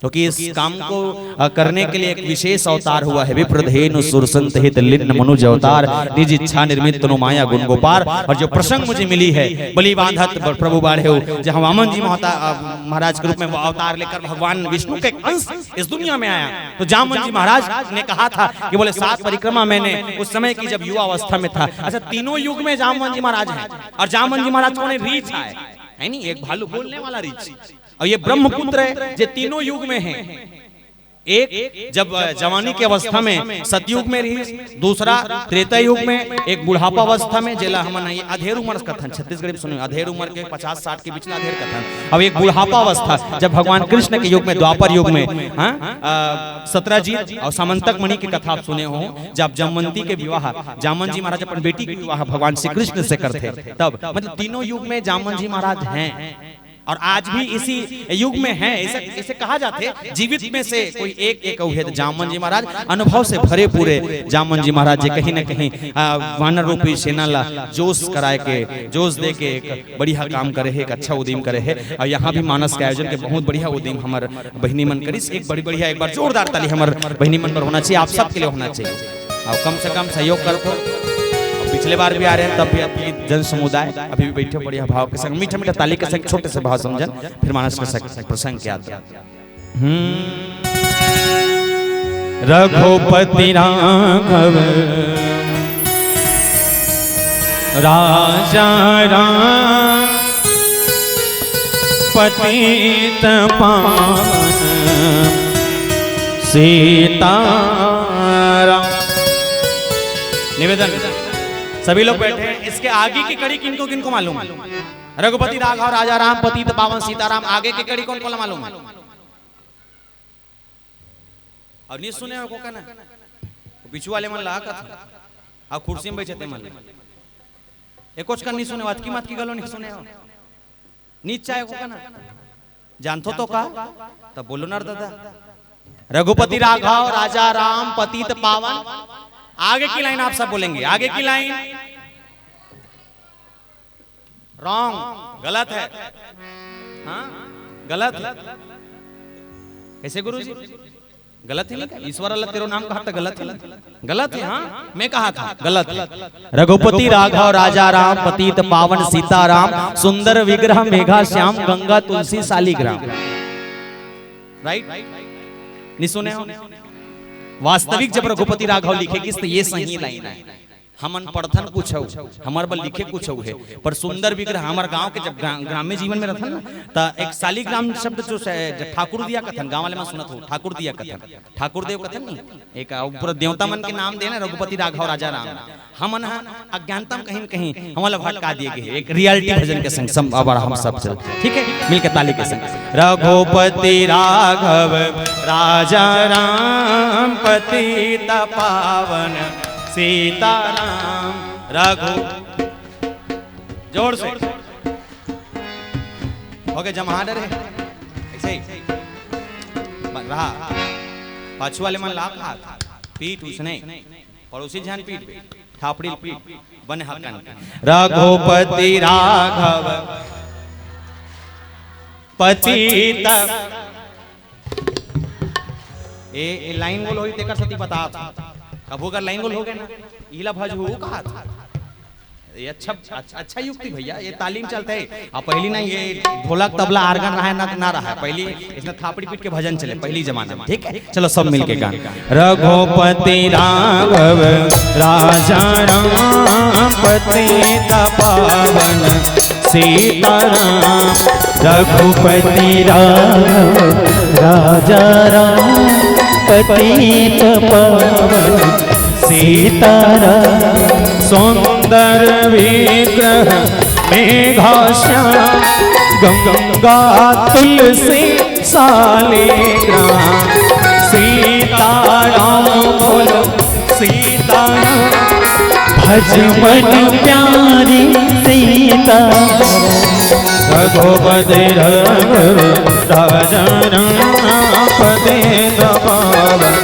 S4: क्योंकि इस काम को करने के लिए एक विशेष अवतार हुआ है, विप्रधेनु सुरसंत हित लिन्न मनुज अवतार निज इच्छा निर्मित तनु माया गुण गोपार। और जो प्रसंग मुझे मिली है, बलि बांधत प्रभु बाढ़े हो, जहाँ वामन जी महाराज के रूप में अवतार लेकर भगवान विष्णु के अंश इस दुनिया में आया, तो जामवन जी महाराज ने कहा था कि बोले 7 परिक्रमा मैंने उस समय की जब युवा अवस्था में था। अच्छा तीनों युग में जामवन जी महाराज है, और जामवन जी महाराज कौन है, रीछ है नहीं, एक भालू बोलने वाला रीछ, और ये ब्रह्मपुत्र है जो तीनों युग में है, एक जब जवानी की अवस्था में सतयुग में रही, दूसरा त्रेता युग में, एक बुढ़ापा अवस्था में जेला हम नहीं अधेर उम्र कथन छत्तीसगढ़ी में सुनिए, अधेर उम्र के 50-60 के बीच में अधेर कथन, अब एक बुढ़ापा अवस्था जब भगवान कृष्ण के युग में, द्वापर युग में, सत्रजीत और समंतक मणि की कथा आप सुने हो, जब जमवंती के विवाह जामवन जी महाराज अपन बेटी के विवाह भगवान श्री कृष्ण से करते, तब मतलब तीनों युग में जामवन जी महाराज हैं, और आज भी इसी युग में है। इसे कहा जाते जीवित में से कोई एक है जामवन जी महाराज, अनुभव से भरे पूरे जामवन जी महाराज जी कहीं न कहीं वानर रूपी सेना ला जोश कराए के, जोश दे के एक बढ़िया काम करे है, एक अच्छा उद्यम करे है। और यहाँ भी मानस के आयोजन के बहुत बढ़िया उद्यम हमार बहिनी मन करी, एक बड़ी बढ़िया एक बार जोरदार ताली हमार बहिनी मन पर होना चाहिए, आप सबके लिए होना चाहिए, और कम से कम सहयोग करते। पिछले बार भी आ रहे हैं, तब भी आपकी जन समुदाय अभी भी बैठे बढ़िया भाव के संग, मीठा मीठा ताली के संग, छोटे से भाव समझन, फिर मानस के प्रसंग क्या आता।
S2: रघुपति राघव राजा राम पतित पावन सीताराम।
S4: निवेदन सभी लोग बैठे हैं, इसके आगे की कड़ी किनको किनको मालूम है, रघुपति राघव राजा राम पतित पावन सीताराम, आगे की कड़ी कौन कौन मालूम है, और नहीं सुने हो को ना बिचू वाले मन ला कथा आ कुर्सी में बैठे थे मन एक कुछ का नहीं सुने, बात की गलो नहीं सुने हो, नीचा है को ना जानतो तो का, तब बोलो ना दादा, रघुपति राघव राजा राम पतित पावन। आगे की लाइन आप सब बोलेंगे, आगे की लाइन रॉन्ग, गलत है, हाँ गलत है, कैसे गुरुजी गलत है नहीं, ईश्वर अल्लाह तेरो नाम कहा था, गलत है, गलत है। हाँ मैं कहा था गलत है।
S1: रघुपति राघव राजा राम पतित पावन सीताराम सुंदर विग्रह मेघा श्याम गंगा तुलसी शालिग्राम।
S4: राइट, नहीं सुने हो? वास्तविक जब रघुपति राघव लिखेगी तो ये सही लाइन है। हमन पढ़थन कुछ हो, हमार बल लिखे कुछ हो है, पर सुंदर विग्रह हमार गांव के जब ग्राम्य जीवन में रहथन ना, तो एक शालिग्राम शब्द जो ठाकुर दिया कथन, गांव वाले में सुनत हो, ठाकुर दिया कथन, ठाकुर देव कथन नहीं, एक ऊपर देवता मन के नाम देना रघुपति राघव राजा राम। हमन अज्ञानता में कहीं कहीं हमारा भटका दिए गए एक रियलिटी भजन के संग हम सब चल, ठीक है, मिलकर ताली के संग।
S1: रघुपति राघव राजा राम पतित पावन सीताराम रघु।
S4: जोर से हो गए जमा डरे ऐसे ही रहा। पाछू वाले मन लाख हाथ पीठ उसने पड़ोसी ध्यान पीठ पे थापड़ी पीठ बने हकन।
S1: रघुपति राघव पतित
S4: ए लाइन बोल होई तेकर सती बता था कबू अगर लाइन बोल हो गए ना इला भज हो कहा था। ये अच्छा युक्ति भैया, ये तालीम चलता है। अब पहली ना ये ढोलक तबला आर्गन रहा है ना रहा है, पहली इसमें थापड़ी पीट के भजन चले पहली जमाने में, ठीक है। चलो सब मिलके गान।
S1: रघुपति राघव राजा राम पतित पावन सीताराम। रघुपति राघव राजा राम पतित पावन सीताराम। सुंदर विग्रह मेघा श्याम गंगा तुलसी शालिग्राम। सीताराम बोलो सीताराम भज मन प्यारी सीताराम। रघुपति राघव राजा राम पतित पावन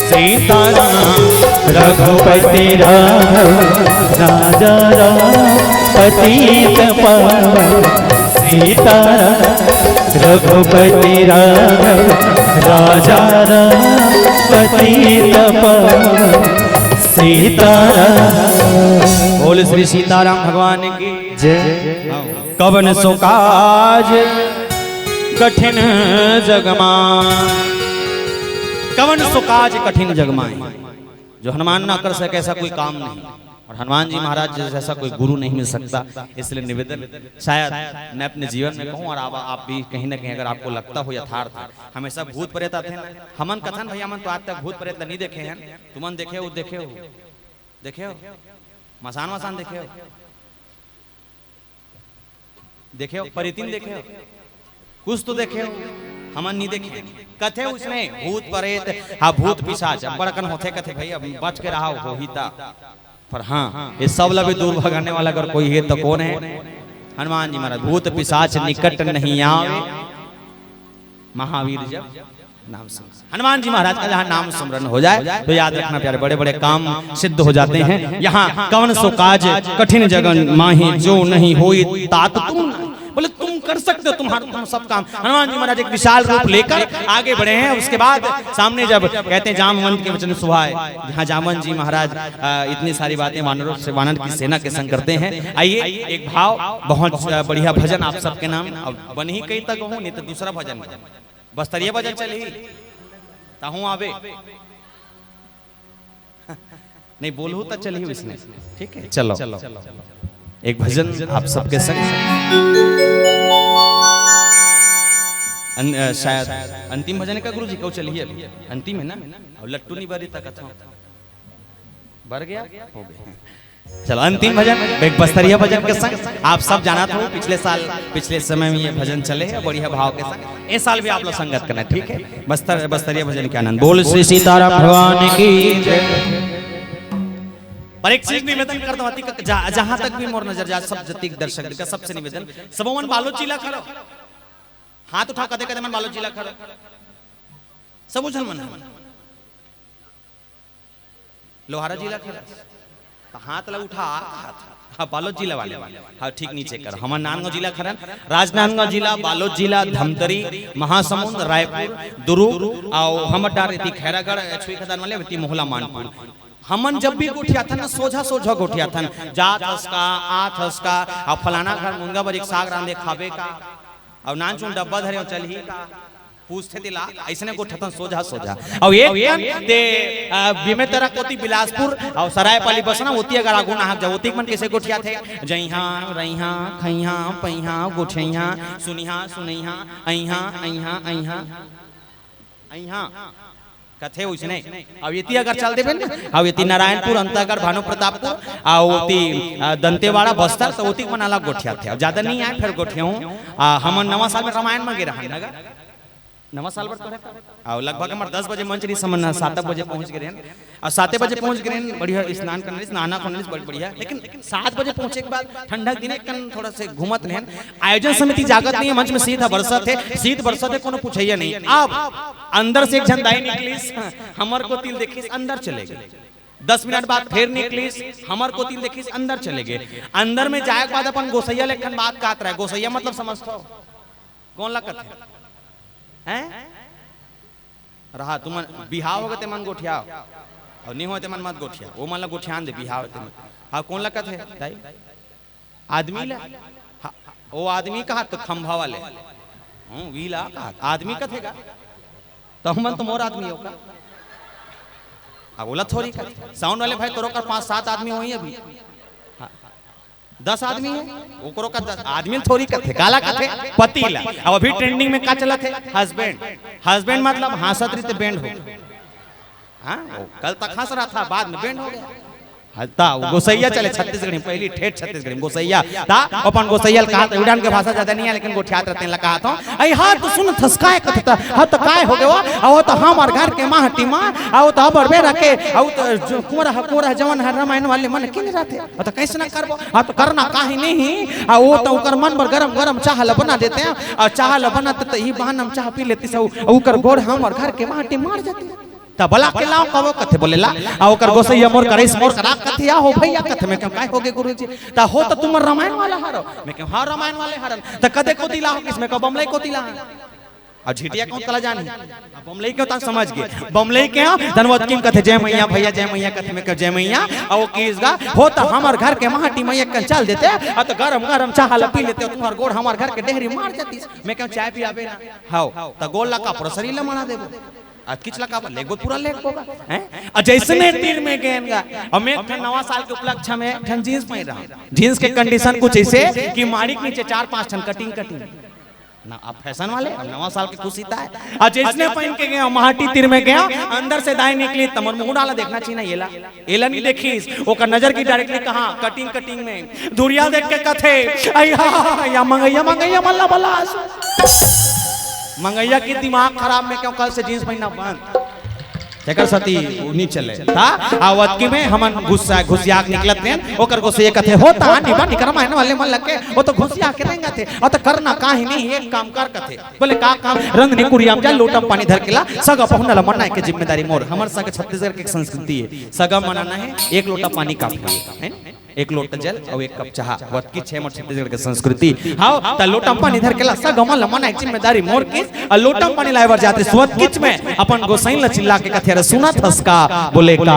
S1: सीताराम। रघुपति राघव राजा राम पतित पावन सीताराम। रघुपति राघव राजा राम पतित पावन सीताराम।
S4: बोल श्री सीताराम भगवान की
S1: जय। कवन सो काज कठिन जगमान।
S4: कवन सो काज कठिन जगमाए, जो हनुमान ना कर सके ऐसा कोई काम नहीं, और हनुमान जी महाराज जैसा कोई गुरु नहीं मिल सकता। इसलिए निवेदन शायद मैं अपने जीवन में कहूँ, और आप भी कहीं ना कहीं अगर आपको लगता हो यथार्थ, हमेशा भूत प्रेत आते हैं। हमन कथन भैया मन तो आज तक भूत प्रेत नहीं देखे हैं, तुमन देखे हो देखे हो मसान वसान देखे हो परितिन देखे हो, कुछ तो देखे हो, हमन नहीं देखे। कथे उसने भूत प्रेत हाँ भूत पिशाच बड़कन होते कथे भैया बच के रहा हो हिता। पर हाँ ये सब लबे दूर भगाने वाला अगर कोई है तो कौन है? हनुमान जी महाराज। भूत पिशाच निकट नहीं आवे महावीर जब नाम स्मरण। हनुमान जी महाराज का जहाँ नाम स्मरण हो जाए तो याद रखना प्यारे, बड़े बड़े काम सिद्ध हो जाते हैं। यहाँ कवन सो काज कठिन जगन माही जो नहीं होई तात तुम। बोले तुम कर सकते हो, तुम सब काम। हनुमान जी महाराज एक विशाल रूप लेकर आगे बढ़े हैं। उसके बाद सामने जब कहते हैं जामवंत के वचन सुहाए, जहाँ जामवंत जी महाराज इतनी सारी बातें वानरों से वानर की सेना के संग करते हैं। आइए एक भाव बहुत बढ़िया भजन आप सबके नाम बन ही कहीं तक हूँ, नहीं तो दूसरा भजन बस्तरिया भजन चली ताहू आवे नहीं बोलू तो चली इसने, ठीक है। चलो एक भजन आप सबके संग शायद अंतिम भजन का गुरु जी को चलिए अंतिम है ना, और लट्टू नहीं बरी तक भर गया हो गया। चलो अंतिम भजन एक बस्तरिया भजन के संग आप सब जाना था। पिछले समय में ये भजन चले हैं बढ़िया भाव के संग। इस साल भी आप लोग संगत करना, ठीक है। बस्तरिया भजन के आनंद। बोल श्री सीताराम भगवान की जय। पर एक चीज निवेदन कर दो, जहां तक भी मोर नजर जा सब जतिक दर्शक का सबसे निवेदन, सबोमन बालो चिला खड़ो, हाथ उठा कदे कदे मन बालो चिला खड़ो, सब उछल मन लोहारा जिला खड़ा तो हाथ ला उठा हाँ बालोद जिला वाले हाँ ठीक नीचे कर हमार नानगांव जिला खरन राजनांदगांव जिला बालोद जिला धमतरी महासमुंद रायपुर दुर्ग और हमर डार इति खैरागढ़ छुई खदान वाले इति मोहला मानपुर हमन जब भी गोठिया था ना सोझा सोझा गोठिया था जात हसका आठ हसका और फलाना घर मुंगा बज साग रांधे खावे का और नान चुन डब्बा धरे चल ही का पूछते दिला ऐसने गोठथन सोझा सोझा और एक ते बिमे तरह कोती बिलासपुर और सरायपाली बसना होती अगर आगू ना जा होती मन कैसे गोठिया थे जइहा रइहा खइहा पइहा गोठइहा सुनिहा सुनइहा अइहा अइहा अइहा अइहा कथे उसने अब ये अगर चल देबे ना अब ये नारायणपुर अंतरगढ़ भानु प्रतापपुर और ओती दंतेवाड़ा बस्तर तो ओती मन अलग गोठिया थे अब ज्यादा नहीं आए फिर गोठिया हम नवा साल में रामायण में गिरा नगर नवा साल और लगभग हमारे 10 बजे मंच रही समझना 7 बजे पहुंच गए और 7 बजे पहुंच गए बढ़िया स्नान करने नहाना करने बड़ी बढ़िया लेकिन 7 बजे पहुंचे के बाद ठंडक दिन कन थोड़ा से घूमत नहीं आयोजन समिति जागत नहीं है मंच में सीधा बरसत है शीत बरसत है कोनो पूछैया नहीं अब अंदर से एक झंडाई निकली हमर को तिल देखी अंदर चले गए 10 मिनट बाद फिर निकली हमर को तिल देखी अंदर चले गए अंदर में जाए के बाद अपन गोसैया लेखन बात कात रहा है गोसैया मतलब समझतो कौन लगत है हैं रहा तुम बिहाव होगे ते मन गोठिया और नहीं होते मन मत गोठिया वो मन ला गोठियान दे बिहाव होते मन हाँ कौन लगत है दाई आदमी ला वो आदमी कहा तो खंभा वाले वीला कहा आदमी कथेगा तो हम तो मोर आदमी होगा अब बोला थोड़ी का साउंड वाले भाई तोरो का 5-7 आदमी होई अभी 10 आदमी है ओकरो का 10 आदमी थोड़ी कथे काला कथे पतिला अब अभी ट्रेंडिंग में का चला थे हस्बैंड मतलब हंसत रही बैंड हो हाँ कल तक हंस रहा था बाद में बैंड हो गया ता गोसैया चले छत्तीसगढ़ में पहली ठेठ छत्तीसगढ़ में गोसैया ता अपन गोसैया कहा था उड़ान के भाषा ज्यादा नहीं है लेकिन गोठियात रहते हैं कहा था आई हां तो सुन थसकाए कथता हां तो काय हो गयो आ तो हमार घर के माहटी मां आ तो अबर बे रखे आ तो कोरा जवन है रामायण वाले मन किन रहते तो कैसे ना करबो हां तो करना काहे नहीं आ वो तो ओकर मन पर गरम चाह ल बना देते हैं और चाह ल बनाते तो ई बहाना हम चाह पी लेती से ओकर गोड़ हमार घर के माहटी मार जाती ता बला के लाओ कबो कथे बोलेला आ ओकर गोसैया मोर करैस मोर करा कथे आ हो भैया कथे में क्यों काय होगे गुरुजी ता हो तो तुम रामायण वाला हरो मैं क्यों हां रामायण वाले हरन त कदे को दिला हो किसमें को बमलई को दिला और झिटिया कौन कला जानी बमलई क्यों ता समझ गए बमलई के धनवत किम कथे जय मैया भैया जय मैया कथे में जय मैया आ वो किसगा हो तो हमार घर के माटी मैया कन चल देते आ तो गरम चाह ल पी लेते तुम्हार गोड़ हमार घर के डेहरी मार जाती मैं क्यों चाय पियाबे ना हां त गोल ला का प्रसरी ल मना देबो आज किचला का लेगो पूरा लेग होगा हैं और जैसे ने तीर में गेंगा और मैं नवा साल के उपलक्ष्य में ठन जींस पहन रहा जींस के कंडीशन कुछ ऐसे कि माड़ी के नीचे 4-5 ठन कटिंग ना अब फैशन वाले नवा साल के खुशी था और जिसने पहन के गया माटी तीर में गया अंदर से दाई निकली तमर मुंह डाला देखना चाहिए एला नहीं देखीस ओकर नजर की डायरेक्टली कहां कटिंग में दूरिया देख के कथे या मंगैया मल्ला बल्ला मंगैया की दिमाग खराब में क्यों कल से जींस पहनना बंद तेकर सती नहीं चले ता आवत की में हमन घुसिया निकलत ने ओकर को से ये कथे होता आंटी बाटी करमा है वाले मन लगे वो तो घुसिया के रहेंगे थे और तो करना काहे नहीं एक काम कर कथे बोले का काम रंग ने कुरियाम जा लोटम पानी धर केला सगा पहुनला मनाए के जिम्मेदारी मोर हमर सग छत्तीसगढ़ के संस्कृति है सगा मनाना है एक लोटा पानी काफी है एक लोटा जल और एक कप चाह वत की 6 छत्तीसगढ़ के संस्कृति हां त लोटम पानी धर केला सगा मनाए जिम्मेदारी मोर की और लोटम पानी लाइवर जाते स्वत किच में अपन गोसाई ल चिल्ला के कथे सुना थसका बोले का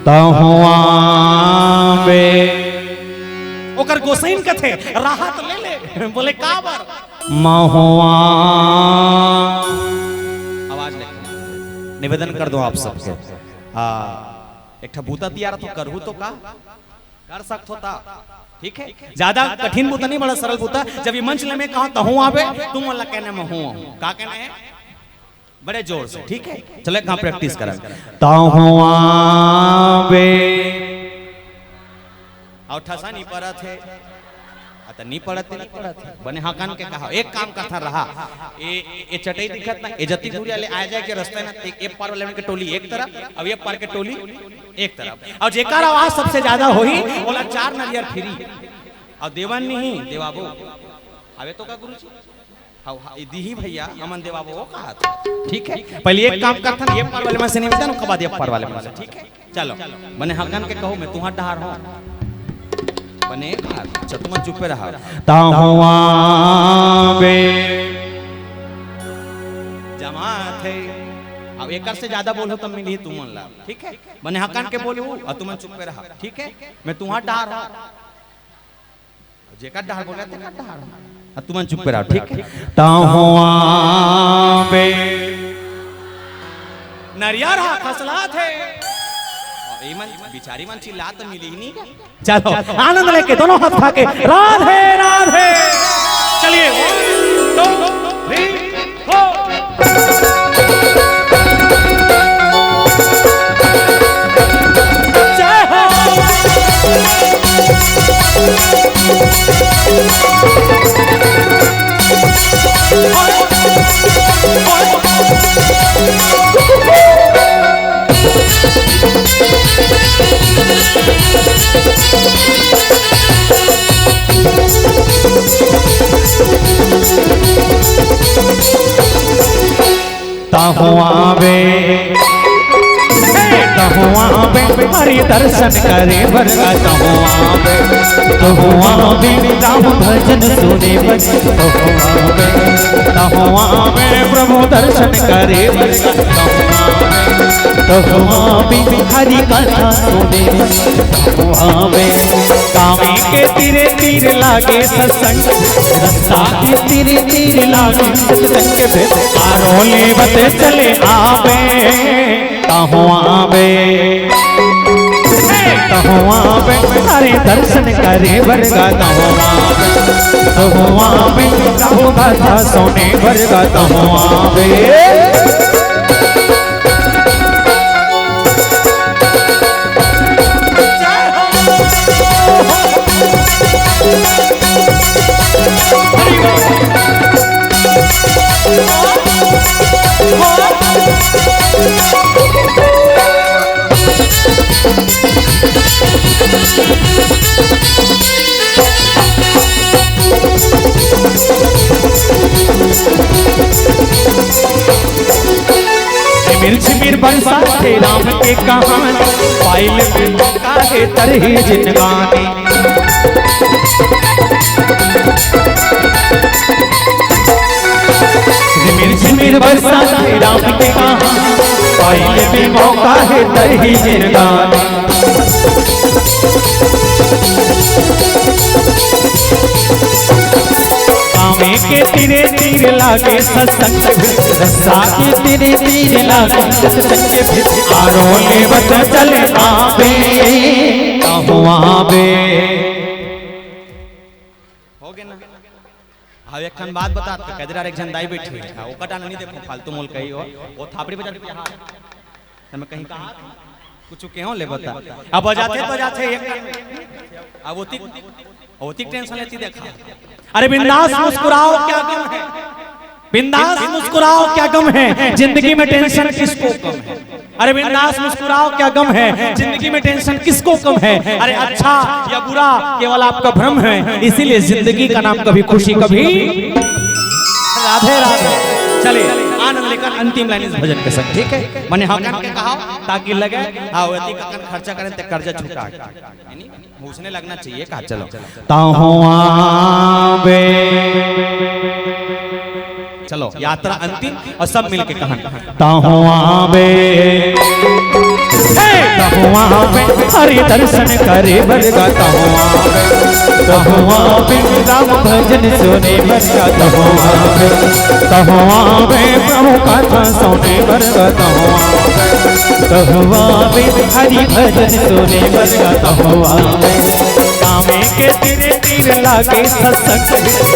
S4: तहुआ में ओकर गोसाइन कथे राहत ले ले बोले का बर महुआ आवाज ले निवेदन कर दो आप सबसे एक ठा बूता तैयार तो करहू तो का कर सकत होता ठीक है ज्यादा कठिन बूता नहीं बड़ा सरल बूता जब ये मंच में कहा तो हूं आवे तुम वाला कहने में हूं का कहना है बड़े जोर से ठीक है चले कहां प्रैक्टिस करें तो हूं आवे और ठसा नहीं पड़ा थे तो नहीं पड़ते बने हकान के कहा एक काम करता रहा ये चटई दिखत ना ये जति दूरिया ले आ जाए के रास्ते ना एक पार वाले के टोली एक तरफ अब ये पार के टोली एक तरफ और जेकर आवाज सबसे ज्यादा होई बोला 4 नरियर फ्री और देवन नहीं देवाबो आवे तो का गुरुजी दी भैया अमन देवा वो कहा था। ठीक है, पहले एक काम करता ना, ये पार वाले में से नहीं मिलता ना, बाद ये पार वाले में से। ठीक है, चलो बने हकन के कहो मैं तुम्हारा डहार हूँ बने अच्छा तुम चुप पे रहा
S2: ताहुआ बे
S4: जमात है। अब एक से ज्यादा बोलो तब मिली तुम ला। ठीक है, बने हकन के बोलू और तुम चुप पे रहा। ठीक है, मैं तुम्हारा डहार हूँ, जेका डहार बोला तेका डहार हूँ, तुम चुप पे रहा। ठीक है,
S2: ताहुआ बे
S4: नरिया रहा खसला थे बिचारी मन चिल्ला तो मिली ही नहीं। चलो आनंद लेके दोनों हाथ उठा के राधे राधे चलिए 1 2 3 जय हो।
S2: ताहुआ बे हरि दर्शन करे बरगा तहुआ बे राम भजन सुने तहुआ बे प्रभु दर्शन करे बरगा तहुआ बे हरि कथा सुने तहुआ बे कामी के तीरे तीर लागे सत्संग रस्ता के तीरे तीर लागे सत्संग के भेद आरोले बते चले आवे ताहुआ बे हरे दर्शन करे बरगा तहुआ बे राहु गाथा सोने बरगा तहुआ बे झिमिर बरसा थे राम के कहानी पाइल में काहे तरही जिनगानी झिमिर बरसा थे राम के कहानी पाइल में मौका है तरही जिनगानी कामे के तीरे तीर लागे सत्संग रस्सा के तीरे तीर लागे सत्संग आरोले बत चले आवे ताहुआ बे
S4: हो गया ना। अब एक खन बात बता तो कदरा एक जन दाई बैठी है ओ कटा नहीं देखो फालतू मोल कही हो वो थापड़ी बजा के हां मैं कहीं कहां कुछ केहो ले बता अब बजाते तो जाते एक अब ओती टेंशन लेती देखा। अरे बिंदास मुस्कुराओ क्या गम है, बिंदास मुस्कुराओ क्या गम है, जिंदगी में टेंशन किसको कम है। अरे बिंदास मुस्कुराओ क्या गम है, जिंदगी में टेंशन किसको कम है। अरे अच्छा या बुरा केवल आपका भ्रम है, इसीलिए जिंदगी का नाम कभी खुशी कभी राधे राधे। चलिए आनंद लेकर अंतिम लाइन इस भजन के संग। ठीक है, मैंने हम के कहा ताकि लगे आवती का खर्चा करें तो कर्जा छूटा यानी उसने लगना चाहिए। कहा चलो
S2: ताहुआ बे
S4: चलो यात्रा अंतिम और सब मिलके कहां
S2: ताहुआ बे हरि दर्शन करे बरगा तहुआ बे राम भजन सुने बरगा तहुआ बे प्रभु कथा सुने बरगा तहुआ बे हरि भजन सुने बरगा तहुआ बे कामे के तीरे तीर लागे सत्संग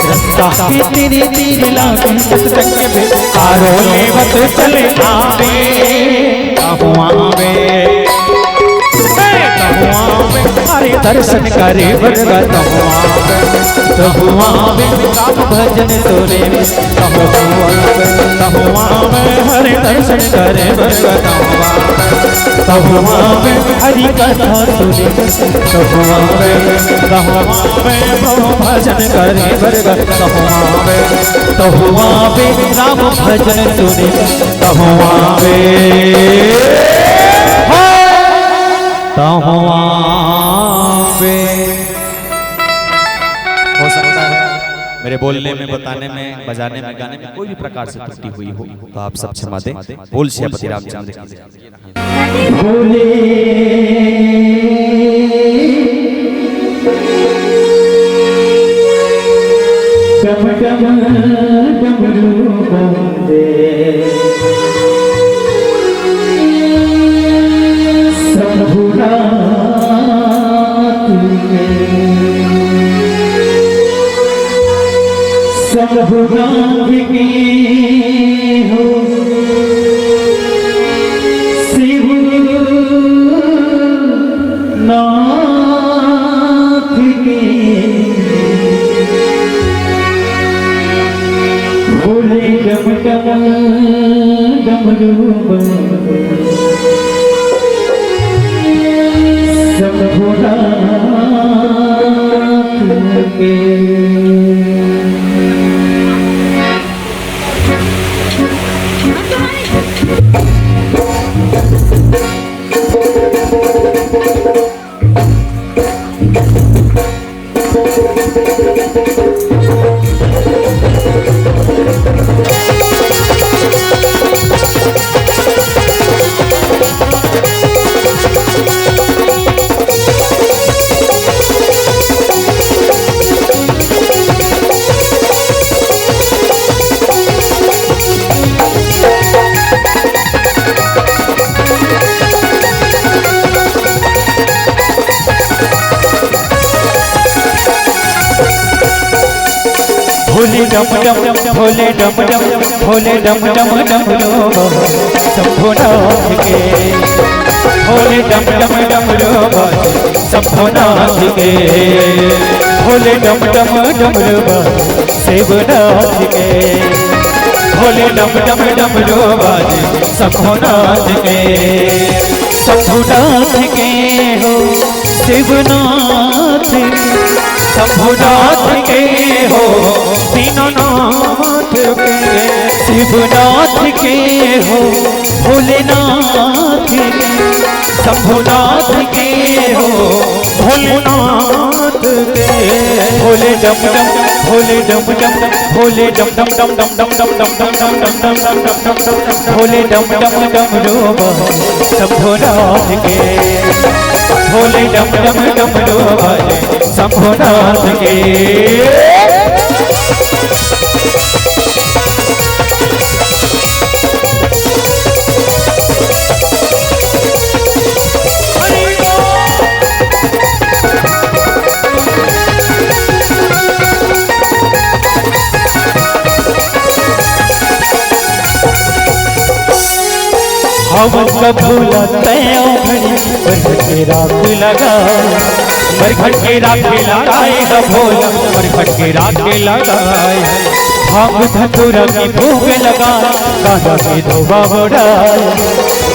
S2: रस्ता के तीरे तीर लागे सत्संग के आरोले बत चले आवे ताहुआ बे हरे दर्शन करे बरगा तहुआ बे राम भजन सुने तहुआ बे हरे दर्शन करे बरगा कहुआ में हरि कथा सुने, कहुआ में प्रभु भजन करे बरगर, कहुआ में राम भजन सुने, कहुआ
S1: हो सकता है मेरे बोलने में, बताने में, बजाने में, गाने में कोई भी प्रकार से त्रुटि हुई हो तो आप सब क्षमा दें। बोल श्रीपति रामचंद्र की।
S2: भोले डम डम डमरू बंदे शंभुनाथ की हो शिव नाथ की भोले डम डम डमरू बंदे शंभुनाथ के। भोले डम डम भोले डम डम भोले डम डम डमरू शंभुनाथ के, भोले डम डम डमरू शंभुनाथ के, भोले डम डम डमरू शिवनाथ के, भोले डम डम डमरू शंभुनाथ के, शंभुनाथ के हो शिवनाथ, शंभुनाथ के हो दीननाथ के, शिवनाथ के हो भोलेनाथ के, शंभुनाथ के हो भोलेनाथ के, भोले डम डम भोले डम डम भोले डम डम डम डम डम डम डम डम डम डम डम डम डम डम भोले डम डम डमरू शंभुनाथ के, भोले डम डम डमरू शंभुनाथ के। हम भूला तैया घड़ी बरघट के राख लगा, बरघट के राख लगाए भोला, बरघट के राख लगाए, भांग धतूरा की भूख लगा, गाजा के धुआं उड़ाए,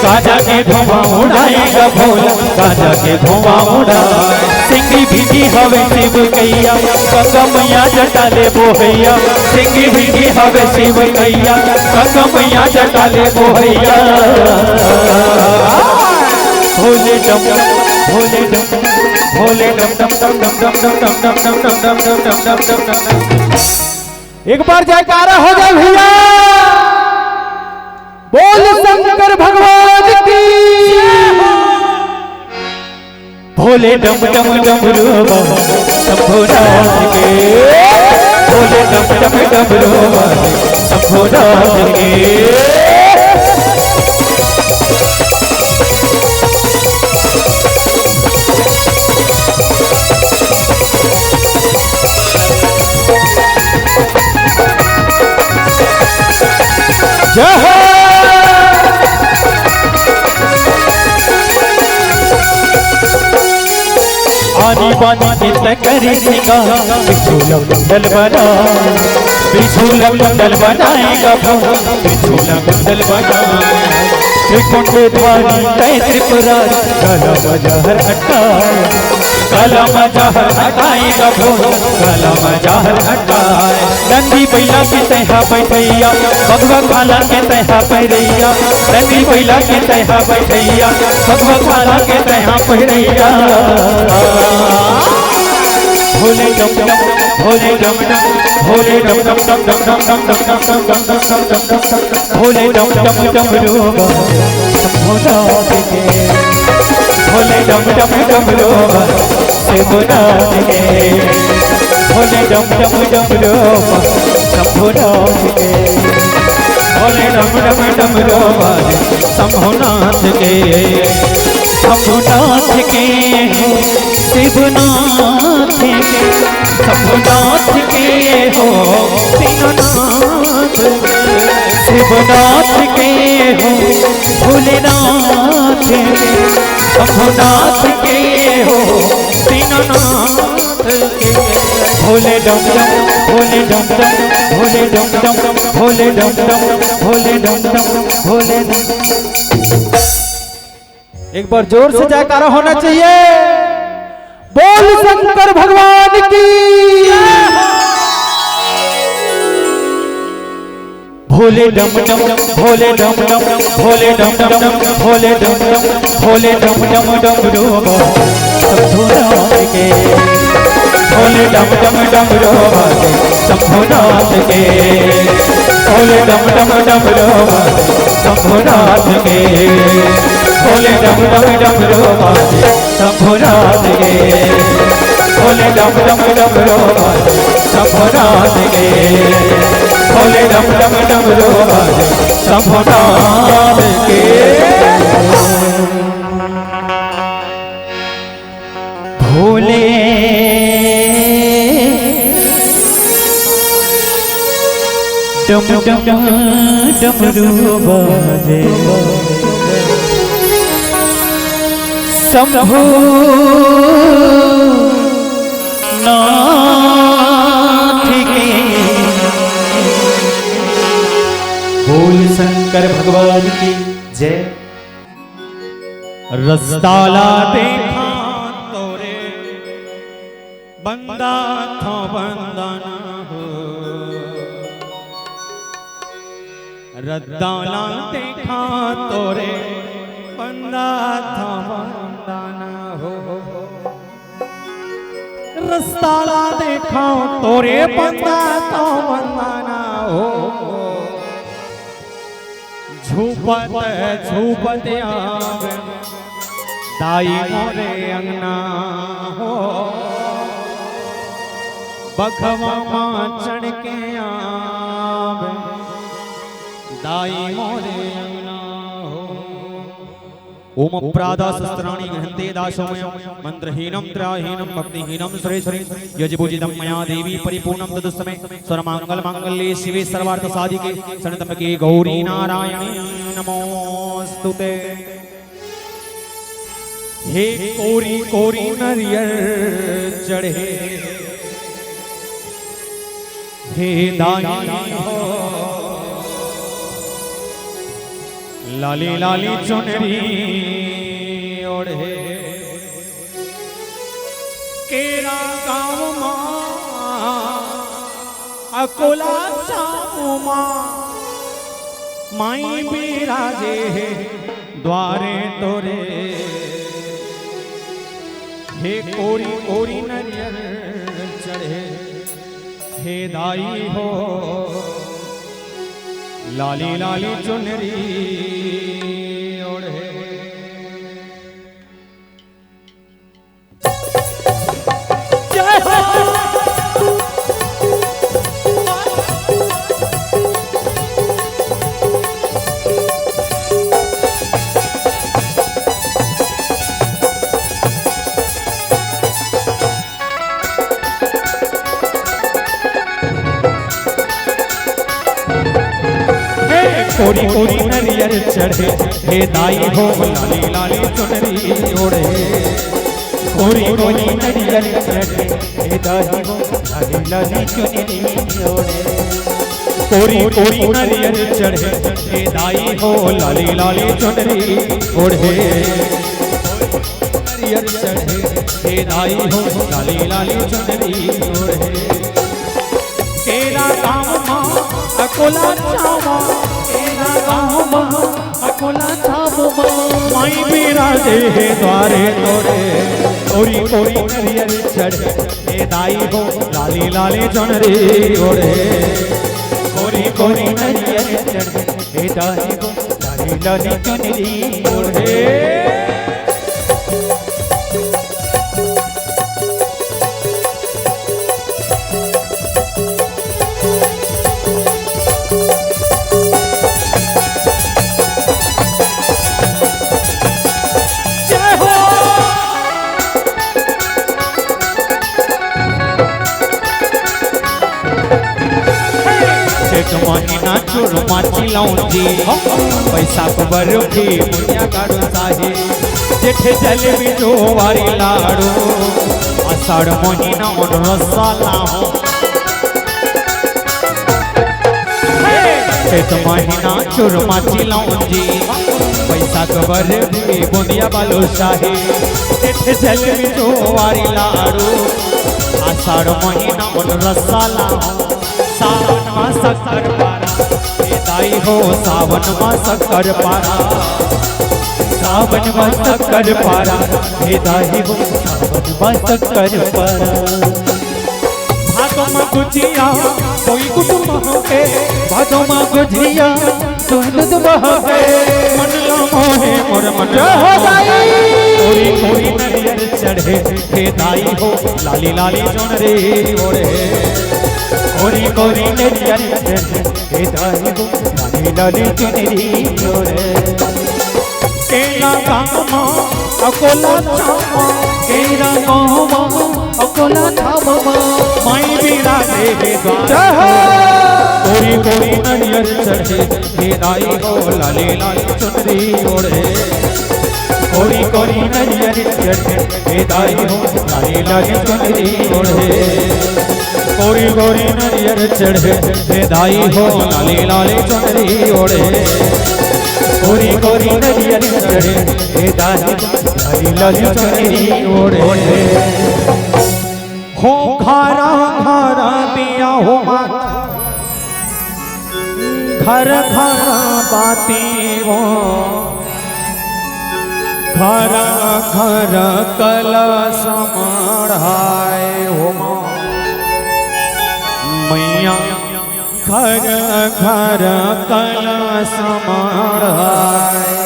S2: गाजा के धुआं उड़ाएगा भोला, गाजा के धुआं उड़ाए, सिंगी भीगी हवे शिव कैया, गंगा मैया जटाले बोहैया, सिंगी भीगी हवे शिव कैया, गंगा मैया जटाले बोहैया, भोले डम भोले डम भोले डम डम डम डम डम डम डम डम डम डम डम डम डम डम डम। एक बार जयकारा हो जाए भैया, बोल शंकर भगवान की। भोले डम डम डमरू शंभुनाथ के, भोले डम डम डमरू शंभुनाथ के। जय हो आनी बानी चित्त करे सिंगार, बिछूला कुंडल बनाए, बिछूला कुंडल बनाएगा भोला, बिछूला कुंडल बनाए, त्रिकुंड धारी तय त्रिपुरारी कलम जहर हटाए, कलम जहर हटाएगा भोला, कलम जहर हटाए। नंदी बैला के तहा बैठैया, भगवा खाला के तहा पैरैया, नंदी बैला के तहा बैठैया, भगवा खाला के तहा पैरैया। भोले डम डम, भोले डम डम, भोले डम डम डम डम डम डम डम डम डम डम डम डम डम डम, भोले डम डम डम रोगा शंभुनाथ के, भोले डम डम डम रोगा शिवनाथ के, भोले डम डम डम रोगा शंभुनाथ के, भोले डम डम डम रोगा शंभुनाथ के, शंभुनाथ के हो शिवनाथ के, शंभुनाथ के हो दीननाथ, शिवनाथ के हो भोलेनाथ के, शंभुनाथ के हो दीननाथ के। भोले डम डम, भोले डम डम, भोले डम डम, भोले डम डम, भोले डम डम, भोले डम। एक बार जोर से जयकारा होना चाहिए। बोल शंकर भगवान की। भोले डम डम, भोले डम डम, भोले डम डम, भोले डम डम, भोले डम डम डम रोगा शंभुनाथ के, भोले डम डम डम रोगा शंभुनाथ के, भोले डम डम डम रोगा शंभुनाथ के, भोले डम डम डम रोगा शंभुनाथ के, भोले डम डम डम रोगा शंभुनाथ के, भोले डम डम डम रोगा शंभुनाथ के। भोले डम डम डमरू बाजे, शंभु नाथ के। बोल शंकर भगवान की जय।
S1: रस्ताला देखा तोरे बंदा था बंदना हो, रद्दाला देखा तोरे बंदा था बंदना हो, रस्ताला देखा तोरे बंदा था बंदना हो, झूपत झूपत आवे दाई मोरे अंगना हो, बखवा मां चढ़ के आवे दाई मोरे अंगना हो। ओम प्रादा शस्त्राणि गृहन्ते दासोमयं मंत्रहीनं त्राहीनं भक्तिहीनं सुरेश्वरी यजपूजितं मया देवी परिपूर्णं तदुस्तमे सर्वमंगल मांगल्ये शिवे सर्वार्थ साधिके शरणत्र्यंबके गौरी नारायणी नमोस्तुते। हे कोरी कोरी नरियर चढ़े हे दाई हो, लाली लाली चुनरी ओढ़े केरा गाँव माँ अकोला चाऊ माँ माई बिराजे द्वारे तोरे। हे कोरी कोरी नरियर चढ़े हे दाई हो, लाली लाली चुनरी ओढ़े। जय हो कोरी कोरी नरियर चढ़े हे दाई हो, लाली लाली चुनरी ओढ़े। कोरी कोरी नरियर चढ़े हे दाई हो, लाली लाली चुनरी ओढ़े।
S2: कोरी कोरी नरियर चढ़े हे दाई हो लाली लाली चुनरी ओढ़े नरियर चढ़े हे दाई हो लाली लाली चुनरी ओढ़े केरा गाँव माँ अकोला छावा केरा गाँव माँ अकोला छावा माई मेरा दे हे द्वारे तोड़े कोरी कोरी नरियर चढ़े हे दाई हो लाली लाली चुनरी ओढ़े कोरी कोरी नरियर चढ़े हे दाई हो लाली लाली चुनरी ओढ़े महीना चूरमा चिलौजी पैसा बरफी मुनिया काढ़ो साहे जेठे जलेबी जो वारी लाड़ो आषाढ़ महीना और रसाला हो चैत महीना चूरमा चिलौजी पैसा बरफी मुनिया बालो साहे जेठे जलेबी जो वारी लाड़ो आषाढ़ महीना और रसाला हो सावन मां शक्कर पारा हे दाई हो सावन मां शक्कर पारा सावन मां शक्कर पारा हे दाई हो सावन मां शक्कर पारा भादो मां गुजिया कोई कुटुंब के भादो मां गुजिया सुहद बहे मन ला मोहे मोर मन हो दाई कोरी कोरी नरियर चढ़े हे दाई हो लाली लाली चुनरी ओढ़े कोरी कोरी नरियर चढ़े हे दाई हो लाली लाली चुनरी ओढ़े केरा गाँव अकोला छावा केरा गाँव अकोला छावा माई बीरा दे हे द्वारे कोरी कोरी नरियर चढ़े हे दाई हो लाली लाली चुनरी ओढ़े कोरी कोरी नरियर चढ़े हे दाई हो लाली लाली चुनरी ओढ़े कोरी कोरी नरियर चढ़े हे दाई हो लाली लाली चुनरी ओढ़े कोरी कोरी नरियर चढ़े हे दाई हो लाली लाली चुनरी ओढ़े हो घरा घरा दिया हो घर घर बाती हो घर घर कलश मढ़ाए हो मैया घर घर कलश मढ़ाए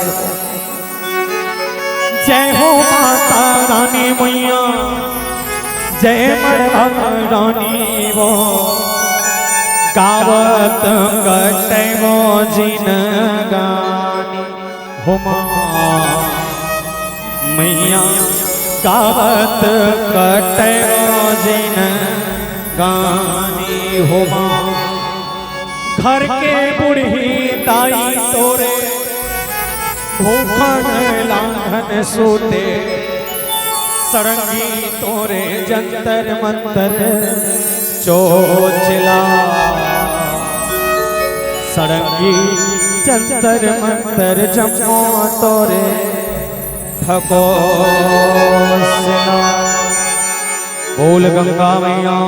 S2: जय हो माता रानी मैया जय मरवा रानी वो गावत कटे वो जिन गानी हो मैया गावत कटे वो जिन गानी हो घर के बूढ़ी दाई तोरे भूखन लांघन सोते सरंगी तोरे जंतर मंतर चोचला सरंगी जंतर मंतर जमो तोरे ठको बोल गंगा मैया